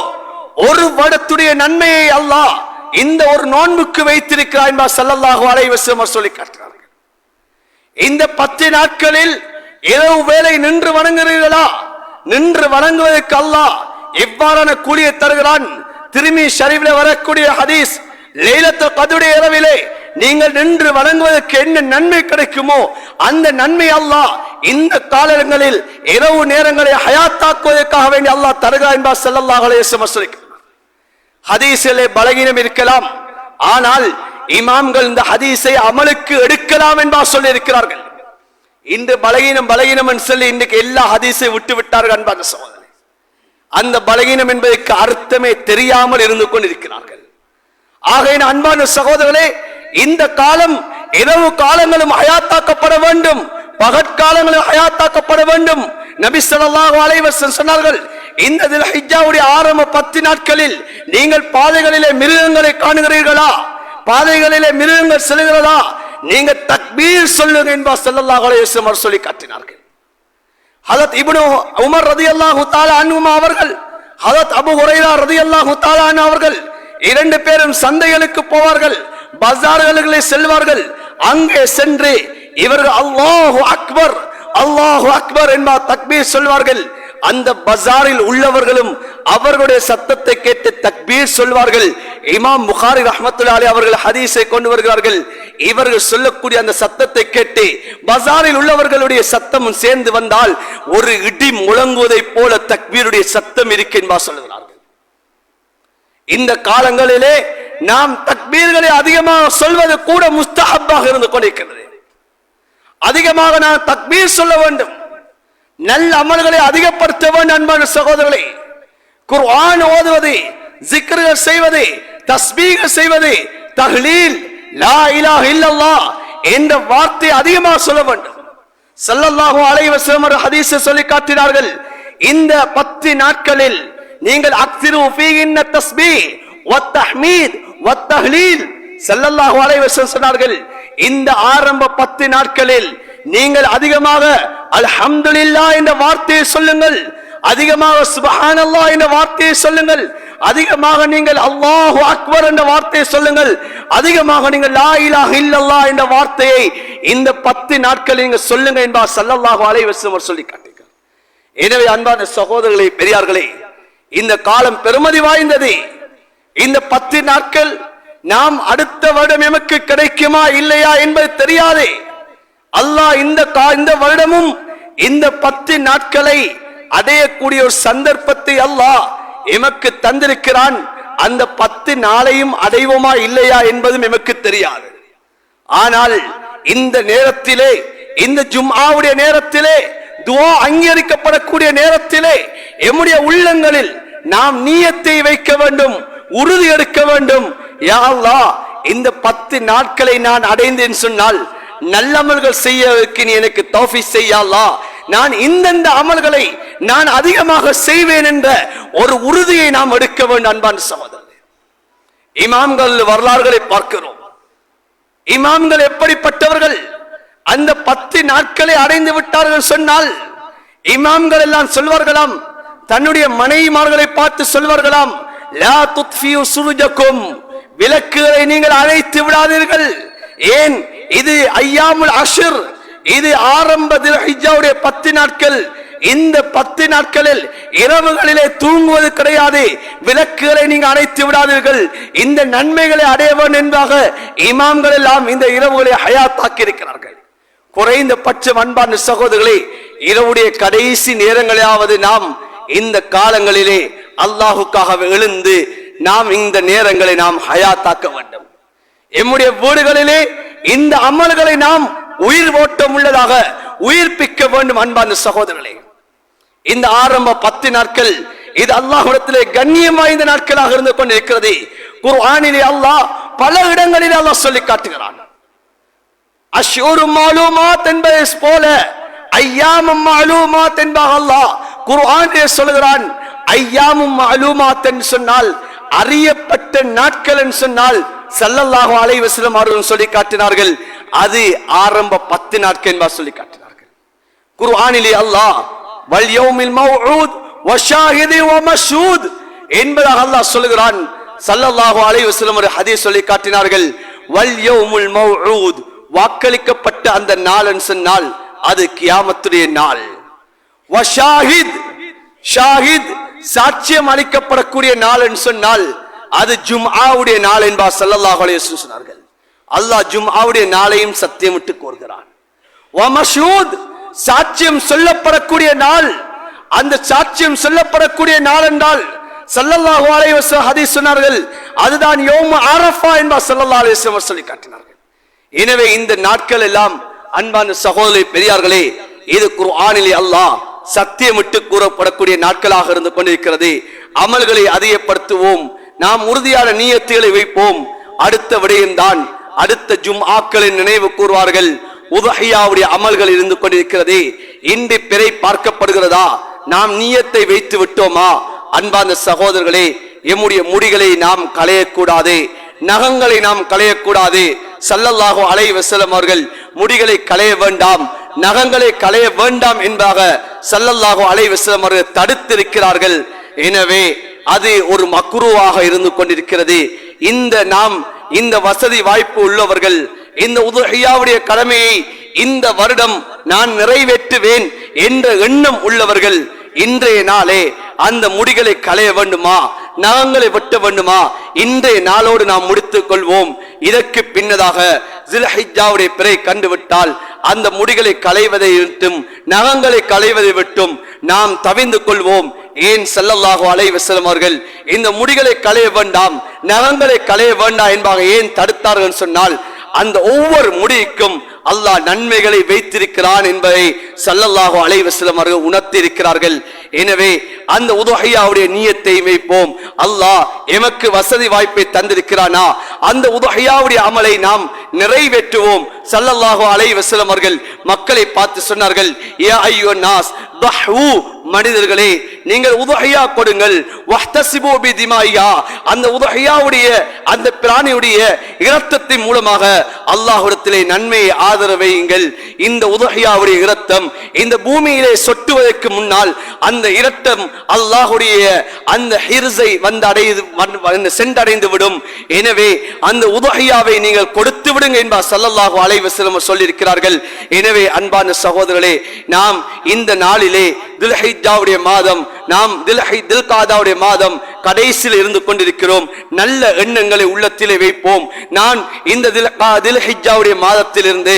ஒரு வருடத்துடைய நன்மையை அல்லாஹ் இந்த ஒரு நோன்புக்கு வைத்திருக்கிறார் என்பா ஸல்லல்லாஹு அலைஹி வஸல்லம் சொல்லி காட்டுகிறார்கள். இந்த 10 நாட்களில் இரவு வேளை நின்று வணங்குகிறீர்களா? நின்று வணங்குவதற்கு அல்லாஹ் எவ்வாறான கூலியை தருகிறான்? திருமிதி ஷரீஃபிலே வரக்கூடிய ஹதீஸ், லைலத்துல் கத்ருடைய இரவிலே நீங்கள் நின்று வணங்குவதற்கு என்ன நன்மை கிடைக்குமோ அந்த நன்மை அல்லாஹ் இந்த காலங்களில் இரவு நேரங்களை ஹயாத்தாக்குவதற்காக வேண்டி அல்லாஹ் தருகிறான் என்பா ஸல்லல்லாஹு அலைஹி வஸல்லம் சொல்லி. ஹதீஸிலே பலகீனம் இருக்கலாம், ஆனால் இமாம்கள் இந்த ஹதீஸை அமலுக்கு எடுக்கலாம் என்பா சொல்லி இருக்கிறார்கள். இன்று பலகீனம் சொல்லி இன்றைக்கு எல்லா ஹதீஸை விட்டு விட்டார்கள் அன்பான சகோதரர்களே. அந்த பலகீனம் என்பதற்கு அர்த்தமே தெரியாமல் இருந்து கொண்டிருக்கிறார்கள். ஆகையினால் அன்பான சகோதரர்களே, இந்த காலம் இரவு காலங்களும் ஹயாத்தாக்கப்பட வேண்டும், பகற்காலங்களும் ஹயாத்தாக்கப்பட வேண்டும். நபி ஸல்லல்லாஹு அலைஹி வஸல்லம் சொன்னார்கள், இந்த தில்ஹிஜ்ஜாவுடைய ஆரம்ப 10 நாட்களில் நீங்கள் பாதைகளிலே மிருகங்களை காணுகிறீர்களா? பாதைகளிலே மிருகங்கள் செல்கிறதா? நீங்க தக்பீர் சொல்லுங்க என்பா ஸல்லல்லாஹு அலைஹி வஸல்லம் சொல்லி காட்டினார்கள். ஹஜரத் இப்னு உமர் ரலியல்லாஹு தஆலா அன்ஹுமா அவர்கள், ஹஜரத் அபூ ஹுரைரா ரலியல்லாஹு தஆலா அன்ஹு அவர்கள் 2 பேரும் சந்தைகளுக்கு போவார்கள், பஜார்களுக்கு செல்வார்கள். அங்கே சென்று இவர்கள் அல்லாஹு அக்பர் அல்லாஹு அக்பர் என்பா தக்பீர் சொல்வார்கள். அந்த பஜாரில் உள்ளவர்களும் அவர்களுடைய சத்தத்தை கேட்டு தக்பீர் சொல்வார்கள். இமாம் புகாரி ரஹ்மத்துல்லாஹி அலைஹி அவர்கள் ஹதீஸை கொண்டு வருகிறார்கள். இவர்கள் சொல்லக்கூடிய அந்த சத்தத்தை கேட்டு பஜாரில் உள்ளவர்களுடைய சத்தமும் சேர்ந்து வந்தால் ஒரு இடி முழங்குவதை போல தக்பீருடைய சத்தம் இருக்கு என்பா சொல்லுகிறார்கள். இந்த காலங்களிலே நாம் தக்பீர்களை அதிகமாக சொல்வது கூட முஸ்தஹப்பாக இருந்து கொண்டிருக்கிறது. அதிகமாக நாம் தக்பீர் சொல்ல வேண்டும், நல்ல அமல்களை அதிகப்படுத்த வேண்டும். அன்பான சகோதரர்களே, குர்ஆன் ஓதுவது, ஜிக்ர்கள் செய்வது, தஸ்பீஹ் செய்வது, தஹ்லீல், லா இலாஹ இல்லல்லாஹ் என்ற வார்த்தை அதிகமாக சொல்ல வேண்டும். ஸல்லல்லாஹு அலைஹி வஸல்லம் ஹதீஸை சொல்லி காட்டினார்கள், இந்த 10 நாட்களில் நீங்கள் அக்ஸிரு ஃபீஹின்ன தஸ்பீஹ் வத் தஹ்மீத் வத் தஹ்லீல். ஸல்லல்லாஹு அலைஹி வஸல்லம் சொன்னார்கள், இந்த ஆரம்ப 10 நாட்களில் நீங்கள் அதிகமாக அல்ஹம்துலில்லாஹ் என்ற வார்த்தையை சொல்லுங்கள், அதிகமாக சுப்ஹானல்லாஹ் என்ற வார்த்தையை சொல்லுங்கள், அதிகமாக நீங்கள் அல்லாஹு அக்பர் என்ற வார்த்தையை சொல்லுங்கள், அதிகமாக நீங்கள் லா இலாஹ இல்லல்லாஹ் என்ற வார்த்தையை இந்த 10 நாட்கள் நீங்க சொல்லுங்க என்பா ஸல்லல்லாஹு அலைஹி வஸல்லம் சொல்லி காட்டினார்கள். எனவே அன்பான சகோதரர்களே, பெரியார்களே, இந்த காலம் பெருமதி வாய்ந்தது. இந்த 10 நாட்கள் நாம் அடுத்த வருடம் எமக்கு கிடைக்குமா இல்லையா என்பது தெரியாது. அல்லாஹ் இந்த வருடமும் இந்த 10 நாட்களை அடையக்கூடிய ஒரு சந்தர்ப்பத்தை அல்லாஹ் எமக்கு தந்திருக்கிறான். அந்த 10 நாளையும் அடைவோமா இல்லையா என்பதும் எமக்கு தெரியாது. ஆனால் இந்த நேரத்திலே, இந்த ஜும்ஆவுடைய நேரத்திலே, துஆ அங்கீகரிக்கப்படக்கூடிய நேரத்திலே எம்முடைய உள்ளங்களில் நாம் நியத்தை வைக்க வேண்டும், உறுதி எடுக்க வேண்டும். யா அல்லாஹ், இந்த 10 நாட்களை நான் அடைந்தேன் சொன்னால் நல்லமல்கள் செய்யறதுக்கு நீ எனக்கு தௌஃபீக் செய்ய அல்லாஹ். நான் இந்த அமல்களை நான் அதிகமாக செய்வேன் என்ற ஒரு உறுதியை நாம் எடுக்க வேண்டும். அன்பான சகோதரர்களே, இமாம்கள் வரலாறுகளை பார்க்கிறோம். இமாம்கள் எப்படிப்பட்டவர்கள்? அந்த 10 நாட்களை அடைந்து விட்டார்கள் சொன்னால் இமாம்கள் எல்லாம் சொல்வார்களாம், தன்னுடைய மனைவிமார்களை பார்த்து சொல்வார்களாம், லா துத்ஃபியூ சுருஜக்கும், விளக்குகளை நீங்கள் அணைத்து விடாதீர்கள். ஏன்? இது ஐயாமுல் அஷ்ர், இது ஆரம்ப தில்ஹிஜ்ஜாவுடைய 10 நாட்கள். இந்த 10 நாட்களில் இரவுகளிலே தூங்குவது கிடையாது. விளக்குகளை நீங்க அணைத்து விடாதீர்கள், இந்த நன்மைகளை அடைய வேண்டும் என்பதாக இமாம்கள் எல்லாம் இந்த இரவுகளை ஹயாத்தாக்கி இருக்கிறார்கள். குறைந்த பட்சம் அன்பான சகோதரர்களே, இரவுடைய கடைசி நேரங்களாவது நாம் இந்த காலங்களிலே அல்லாஹுக்காக எழுந்து நாம் இந்த நேரங்களை நாம் ஹயாத்தாக்க வேண்டும். எம்முடைய வீடுகளிலே இந்த அமல்களை நாம் உயிர் ஓட்டம் உள்ளதாக உயிர்ப்பிக்க வேண்டும். அன்பான சகோதரர்களே, இந்த ஆரம்ப 10 நாட்கள் இது அல்லாஹ்விடத்திலே கண்ணியம் வாய்ந்த நாட்களாக இருந்து கொண்டிருக்கிறது. குர்ஆனிலே அல்லாஹ் பல இடங்களிலே அல்லாஹ் சொல்லி காட்டுகிறான். அஷ்ஹுரு மாலூமாத் என்பதை போல ஐயாமும் மாலூமாத் என்பதாக அல்லாஹ் குர்ஆனிலே சொல்கிறான். ஐயாமும் மாலூமாத் என்று சொன்னால் அறியப்பட்ட நாட்கள் என்று சொன்னால் ஸல்லல்லாஹு அலைஹி வஸல்லம் அவர்கள் சொல்லி காட்டினார்கள். அது ஆரம்ப 10 நாட்கள் என்பதாக சொல்லி காட்டினார்கள். குர்ஆனிலே அல்லாஹ் வல் யௌமில் மவ்ஊத் வஷாஹிதி வமஷூத் என்பதாக அல்லாஹ் சொல்கிறான். ஸல்லல்லாஹு அலைஹி வஸல்லம் ஒரு ஹதீஸ் சொல்லி காட்டினார்கள். வல் யௌமுல் மவ்ஊத் வாக்களிக்கப்பட்ட அந்த நாள் என்று சொன்னால் அது கியாமத்துடைய நாள். வஷாஹித் ஷாஹித் சாட்சியம் அளிக்கப்படக்கூடிய நாள் என்று சொன்னால் அது ஜும்ஆவுடைய நாள் என்பார் ஸல்லல்லாஹு அலைஹி வஸல்லம் சொன்னார்கள். அல்லாஹ் ஜும்ஆவுடைய நாளையும் சத்தியமிட்டு கூறுகிறான். வமஷூத் சாட்சியம் சொல்லப்படக்கூடிய நாள். அந்த சாட்சியம் சொல்லப்படக்கூடிய நாள் என்றால் ஸல்லல்லாஹு அலைஹி வஸல்லம் ஹதீஸ் சொன்னார்கள் அதுதான் யௌம் அரஃபா என்பார் ஸல்லல்லாஹு அலைஹி வஸல்லம் சொல்லி காட்டினார்கள். எனவே இந்த நாட்கள் எல்லாம் அன்பான சகோதரி பெரியார்களே, இது குர்ஆனிலே அல்லாஹ் சத்தியமிட்டு கூறப்படக்கூடிய நாட்களாக இருந்து கொண்டிருக்கிறது. அமல்களை அதிகப்படுத்துவோம், நாம் உறுதியான நியத்துகளை வைப்போம். அடுத்த விடயம்தான் அடுத்த ஜும்ஆக்களை நினைவு கூறுவார்கள். உதஹியாவுடைய அமல்கள் இருந்து கொண்டிருக்கிறது. இன்று பிறை பார்க்கப்படுகிறதா? நாம் நியத்தை வைத்து விட்டோமா? அன்பான சகோதரர்களே, எம்முடைய முடிகளை நாம் களையக்கூடாது, நகங்களை நாம் களையக்கூடாது. ஸல்லல்லாஹு அலைஹி வஸல்லம் அவர்கள் முடிகளை களைய வேண்டாம், நகங்களை களைய வேண்டாம் என்பதாக ஸல்லல்லாஹு அலைஹி வஸல்லம் அவர்கள் தடுத்திருக்கிறார்கள். எனவே அது ஒரு மக்ரூவாக இருந்து கொண்டிருக்கிறது. இந்த வசதி வாய்ப்பு உள்ளவர்கள் இந்த உதுஹியாவுடைய கடமையை இந்த வருடம் நான் நிறைவேற்றுவேன் என்ற எண்ணம் உள்ளவர்கள் இன்றைய நாளே அந்த முடிகளை களைய வேண்டுமா, நகங்களை வெட்ட வேண்டுமா, இன்றைய நாளோடு நாம் முடித்துக் கொள்வோம். இதற்கு பின்னதாக ஸில்ஹிஜ்ஜாவுடைய பிறை கண்டுவிட்டால் அந்த முடிகளை களைவதை விட்டும் நகங்களை களைவதை விட்டும் நாம் தவிந்து கொள்வோம். ஏன் ஸல்லல்லாஹு அலைஹி வஸல்லம் அவர்கள் இந்த முடிகளை களைய வேண்டாம், நகங்களை களைய வேண்டாம் என்பதாக ஏன் தடுத்தார்கள் சொன்னால் அந்த ஒவ்வொரு முடிக்கும் அல்லாஹ் நன்மைகளை வைத்திருக்கிறான் என்பதை ஸல்லல்லாஹு அலைஹி வஸல்லம் அவர்கள் உணர்த்தி இருக்கிறார்கள். எனவே அந்த உதுஹியாவுடைய நியத்தை வைப்போம். அல்லாஹ் எமக்கு வசதி வாய்ப்பை தந்திருக்கிறானா, அந்த உதுஹியாவுடைய அமலை நாம் நிறைவேற்றுவோம். ஸல்லல்லாஹு அலைஹி வஸல்லம் அவர்கள் மக்களை பார்த்து சொன்னார்கள், யா அய்யுன் நாஸ் தஹூ, மனிதர்களே நீங்கள் உதுஹியா கொடுங்கள். வஹ்தஸிபு பிதிமாயா, அந்த உதுஹியாவுடைய அந்த பிராணியுடைய இரத்தத்தின் மூலமாக அல்லாஹ்விடத்திலே நன்மையை ஆதரவையுங்கள். இந்த உதுஹியாவுடைய இரத்தம் இந்த பூமியிலே சொட்டுவதற்கு முன்னால் அந்த இரத்தம் அல்லாஹ்வுடைய அந்த ஹிர்ஸை சென்றடைந்து விடும். எனவே அந்த உதுஹியாவை நீங்கள் கொடுத்து விடுங்க என்பார் ஸல்லல்லாஹு அலைஹி வஸல்லம் சொல்லியிருக்கிறார்கள். எனவே அன்பான சகோதரர்களே, நாம் இந்த நாளிலே துல்ஹிஜ்ஜாவுடைய மாதம், நாம் தில்காதாவுடைய மாதம் கடைசியில் இருந்து கொண்டிருக்கிறோம். நல்ல எண்ணங்களை உள்ளத்திலே வைப்போம். நான் இந்த தில்ஹிஜ்ஜாவுடைய மாதத்திலிருந்து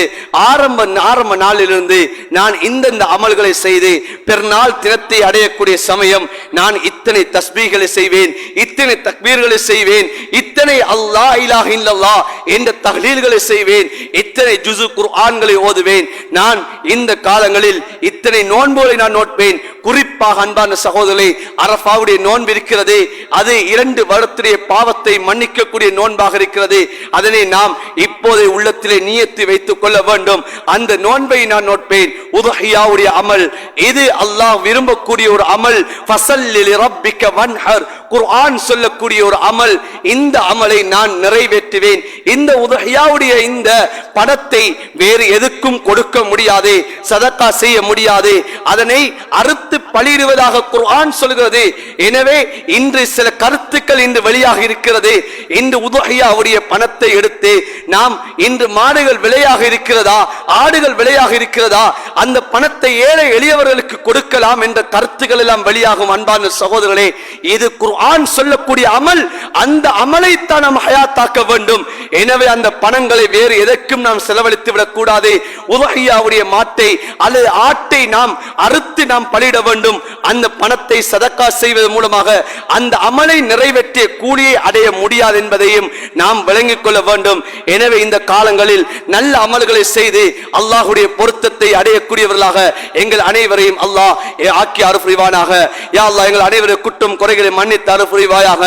ஆரம்ப நாளிலிருந்து நான் இந்த அமல்களை செய்து பெருநாள் தினத்தை அடையக்கூடிய சமயம் நான் இத்தனை தஸ்பீகளை செய்வேன், இத்தனை தக்பீர்களை செய்வேன், இத்தனை அல்லாஹ் இலாஹ இல்லல்லாஹ் என்ற தஹ்லீல்களை செய்வேன், இத்தனை ஜுஸு குர்ஆன்களை ஓதுவேன். நான் இந்த காலங்களில் இத்தனை நோன்புகளை நான் நோட்பேன். குறிப்பாக அன்பான சகோதரர்களே, அரஃபாவுடைய நோன்பு இருக்கிறது. அது 2 வருடத்துடைய பாவத்தை மன்னிக்கக்கூடிய நோன்பாக இருக்கிறது. அதனை நாம் இப்போதே உள்ளத்திலே நியத்து வைத்துக் கொள்ள வேண்டும். அந்த நோன்பை நான் நோட்பேன். உதுஹியாவுடைய அமல் இது அல்லாஹ் விரும்பக்கூடிய ஒரு அமல். ஃபஸல்லி லிரப்பிக வன்ஹர், குர்ஆன் சொல்லக்கூடிய ஒரு அமல். இந்த அமலை நான் நிறைவேற்றுவேன். இந்த உதுஹியாவுடைய இந்த பணத்தை வேறு எதுக்கும் கொடுக்க முடியாது, சதக்கா செய்ய முடியாது, அதனை அறுத்து பலியிடுவதாக குர்ஆன் சொல்கிறது. எனவே இன்று சில கருத்துக்கள் இன்று வெளியாக இருக்கிறது. இன்று உதுஹியாவுடைய பணத்தை எடுத்து நாம் இன்று மாடுகள் விலையாக இருக்கிறதா, ஆடுகள் விலையாக இருக்கிறதா, அந்த பணத்தை ஏழை எளியவர்களுக்கு கொடுக்கலாம் என்ற கருத்துக்கள் எல்லாம் வெளியாகும். அன்பான சகோதரர்களே, இது குர்ஆன் சொல்லக்கூடிய அமல். அந்த அமலைத்தான் நாம் ஹயாத்தாக்க வேண்டும். எனவே அந்த பணங்களை வேறு எதற்கும் நாம் செலவழித்து விடக் கூடாது. உலஹியாவுடைய மாட்டை அல்லது ஆட்டை நாம் அறுத்து நாம் பலியிட வேண்டும். அந்த பணத்தை சதக்கா செய்வதன் மூலமாக அந்த அமலை நிறைவேற்றிய கூலியை அடைய முடியாது என்பதையும் நாம் விளங்கிக் கொள்ள வேண்டும். எனவே இந்த காலங்களில் நல்ல அமல்களை செய்து அல்லாஹ்வுடைய பொருத்தத்தை அடையக்கூடியவர்களாக எங்கள் அனைவரையும் அல்லாஹ் ஆக்கி அருள் புரிவானாக. யா அல்லாஹ் எங்கள் அனைவருடைய குற்றம் குறைகளை மன்னித்து அருள் புரிவாயாக.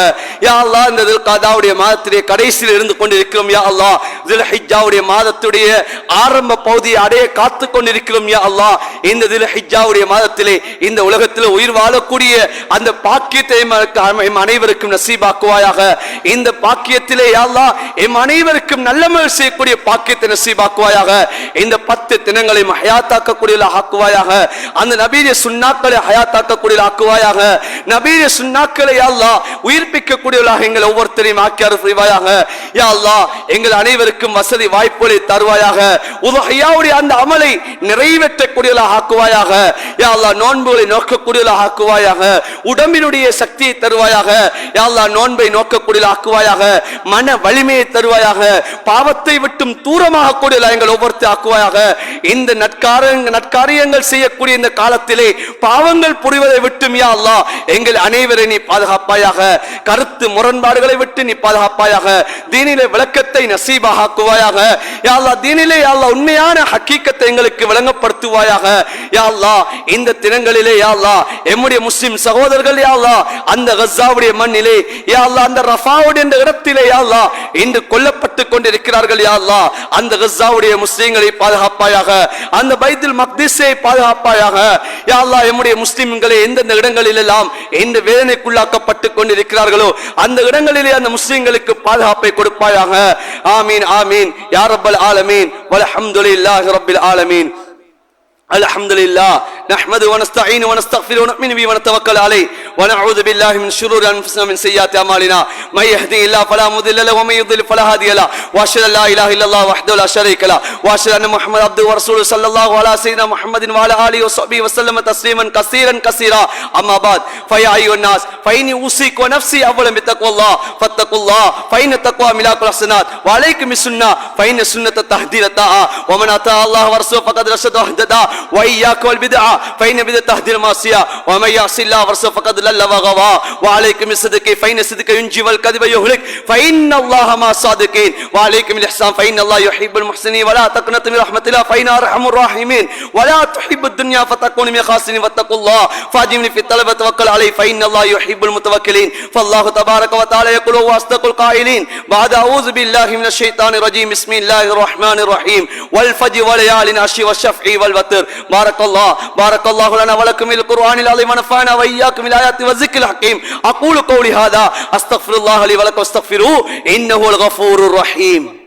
யா அல்லாஹ் இந்த துல்காதாவுடைய மாதத்துடைய கடைசியில் இருந்து கொண்டிருக்கிறோம். யா அல்லாஹ் துல்ஹிஜ்ஜாவுடைய மாதத்துடைய ஆரம்ப பகுதியை அடைய காத்து கொண்டிருக்கிறோம். யா அல்லாஹ் இந்த துல்ஹிஜ்ஜாவுடைய மாதத்திலே இந்த உலகத்தில் உயிர் வாழக்கூடிய அந்த பாக்கியத்தை எம் அனைவருக்கும் நசீபாக்குவாயாக. இந்த பாக்கியத்திலே யா அல்லாஹ் எம் அனைவருக்கும் நல்லமல் செய்யக்கூடிய பாக்கியத்தை நசீபாக்குவாயாக. இந்த 10 தினங்களை ஹயாத்தாக்கக்கூடிய ஆக்குவாயாக. அந்த நபீய சுன்னாக்களை ஹயாத்தாக்கக்கூடிய ஆக்குவாயாக. நபீய சுன்னாக்களை யா அல்லாஹ் உயிர்ப்பிக்கக்கூடியவர்களாக எங்கள் ஒவ்வொருத்தரையும் ஆக்கி அருள் புரிவாயாக. யா அல்லாஹ் எங்கள் அனைவருக்கும் வசதி வாய்ப்புகளை தருவாயாக. உதுஹியாவுடைய அந்த அமலை நிறைவேற்றக்கூடியவர்களாக ஆக்குவாயாக. யா அல்லாஹ் நோன்புகளை நோக்கக்கூடியவர்களாக ஆக்குவாயாக. உடம்பினுடைய சக்தியை தருவாயாக. யா அல்லாஹ் நோன்பை நோக்கக்கூடியவர்களாக ஆக்குவாயாக. மன வலிமையை தருவாயாக. பாவத்தை விட்டும் தூரமாக கூடிய எங்கள் ஒவ்வொருத்தர் ஆக்குவாயாக. இந்த நற்காரியங்கள் செய்யக்கூடிய இந்த காலத்திலே பாவங்கள் புரிவதை விட்டும் யா அல்லாஹ் எங்கள் அனைவரை நீ பாதுகாப்பாயாக. கருத்து முரண்பாடுகளை விட்டு நீ பாதுகாப்பாயாக. தீனிலே விளக்கத்தை நசீபாக ஆக்குவாயாக. யா அல்லாஹ் தீனிலே யா அல்லாஹ் உண்மையான ஹக்கீக்கத்தை எங்களுக்கு விளங்கப்படுத்துவாயாக. யா அல்லாஹ் இந்த தினங்களிலே யா அல்லாஹ் எம்முடைய முஸ்லிம் சகோதரர்கள் யா அல்லாஹ் அந்த கஸாவுடைய மண்ணிலே யா அல்லாஹ் அந்த ரஃபாவுடைய இந்த இடத்திலே யா அல்லாஹ் இன்று கொல்லப்பட்டு கொண்டிருக்கிறார்கள். யா அல்லாஹ் அந்த கஸாவுடைய முஸ்லிம்களை பாதுகாப்பாயாக. அந்த பைத்துல் மக்திஸை பாதுகாப்பாயாக. யா அல்லாஹ் எம்முடைய முஸ்லிம்களை எந்தெந்த இடங்களில் எல்லாம் இந்த வேதனைக்குள்ளாக்கப்பட்டு கொண்டிருக்கிறார்களோ அந்த இடங்களிலே அந்த முஸ்லிம்களுக்கு பாதுகாப்பை கொடுப்பாயாக. ஆமீன் ஆமீன் யா ரப்பல் ஆலமீன் வல்ஹம்துலில்லாஹி ரப்பில் ஆலமீன். الحمد لله نحمده ونستعينه ونستغفره ونؤمن به ونتوكل عليه ونعوذ بالله من شرور انفسنا ومن سيئات اعمالنا من يهده الله فلا مضل له ومن يضلل فلا هادي له واشهد ان لا اله الا الله وحده لا شريك له واشهد ان محمدا عبده ورسوله صلى الله على سيدنا محمد وعلى اله وصحبه وسلم تسليما كثيرا كثيرا اما بعد فيا ايها الناس فاني اوصيكم ونفسي اولا بتقوى الله فاتقوا الله فان التقوى ملاك الحسنات وعليكم بالسنه فان السنه تهدي الطاعه ومن اطاع الله ورسوله فقد رشد واهتدى وإياك والبدعة فإن بدعة تهدي المعصية ومن يعص الله ورسوله فقد ضل وغوى وعليكم بالصدق فإن الصدق ينجي والكذب يهلك فإن الله مع الصادقين وعليكم بالإحسان فإن الله يحب المحسنين ولا تقنطوا من رحمة الله فإن أرحم الراحمين ولا تحب الدنيا فتكون من الخاسرين واتقوا الله فاجمني في الطلب وتوكل عليه فإن الله يحب المتوكلين فالله تبارك وتعالى يقول واصدق القائلين بعد أعوذ بالله من الشيطان الرجيم بسم الله الرحمن الرحيم والفجر وليال عشر والشفع والوتر بارك الله لنا ولكم بالقرآن العظيم ونفعنا وإياكم بالآيات والذكر الحكيم أقول قولي هذا أستغفر الله لي ولكم واستغفروه إنه الغفور الرحيم.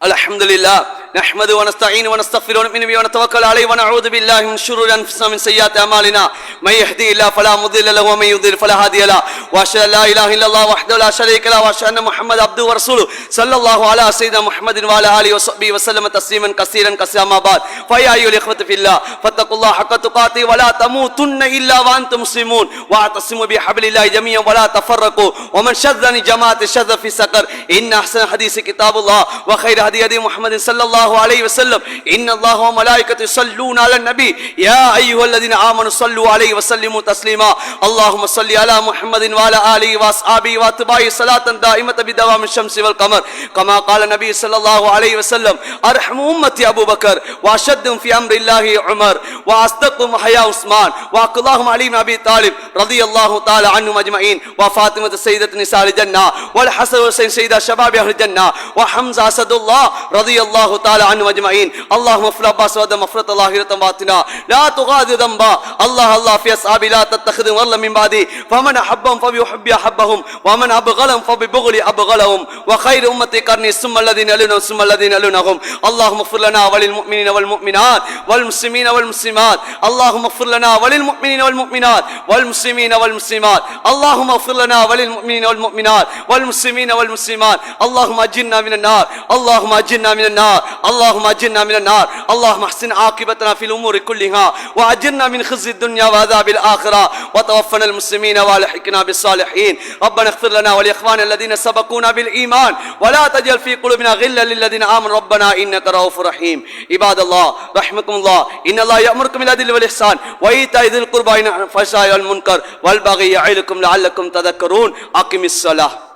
الحمد لله نحمده ونستعينه ونستغفره ونؤمن به ونتوكل عليه ونعوذ بالله من شرور انفسنا ومن سيئات اعمالنا من يهدي الله فلا مضل له ومن يضلل فلا هادي له واشهد ان لا اله الا الله وحده لا شريك له واشهد ان محمدا عبده ورسوله صلى الله على سيدنا محمد وعلى اله وصحبه وسلم تسليما كثيرا كثيرا ما بعد فيا ايها الاخوه في الله فاتقوا الله حق تقاته ولا تموتن الا وانتم مسلمون واعتصموا بحبل الله جميعا ولا تفرقوا ومن شذ عن جماعه شذ في سقر ان احسن الحديث كتاب الله وخير هدي محمد صلى الله عليه وسلم ان الله وملائكته يصلون على النبي يا ايها الذين امنوا صلوا عليه وسلموا تسليما اللهم صل على محمد وعلى اله واصحابه واتباعه صلاه دائمه بدوام الشمس والقمر كما قال النبي صلى الله عليه وسلم ارحم امتي ابو بكر واشدهم في امر الله عمر واصدقهم حياء عثمان واقضاهم علي بن ابي طالب رضي الله تعالى عنهم اجمعين وفاطمه سيده نساء الجنه والحسن والحسين سيد شباب اهل الجنه وحمزه اسد الله رضي الله تعالى تعالى عنهم أجمعين. اللهم اغفر عباس وذم مغفرة ظاهرة باطنة لا تغادر ذنبا. الله الله في أصحابي لا تتخذوا غلا من بعدي فمن أحبهم فبحبي أحبهم ومن أبغلهم فببغلي أبغلهم وخير أمتي قرني ثم الذين يلونهم ثم الذين يلونهم. اللهم اغفر لنا وللمؤمنين والمؤمنات والمسلمين والمسلمات. اللهم اغفر لنا وللمؤمنين والمؤمنات والمسلمين والمسلمات. اللهم اغفر لنا وللمؤمنين والمؤمنات والمسلمين والمسلمات. اللهم أجرنا من النار. اللهم أجرنا من النار. اللهم أجرنا من النار. اللهم احسن عاقبتنا في الأمور كلها وأجرنا من خزي الدنيا وعذاب الآخرة وتوفنا المسلمين والحقنا بالصالحين. ربنا اغفر لنا ولإخواننا الذين سبقونا بالإيمان ولا تجعل في قلوبنا غلا للذين آمنوا ربنا إنك رؤوف رحيم. عباد الله رحمكم الله إن الله يأمركم بالعدل والإحسان وإيتاء ذي القربى والنهي عن الفحشاء والمنكر والبغي يعظكم لعلكم تذكرون. أقم الصلاة.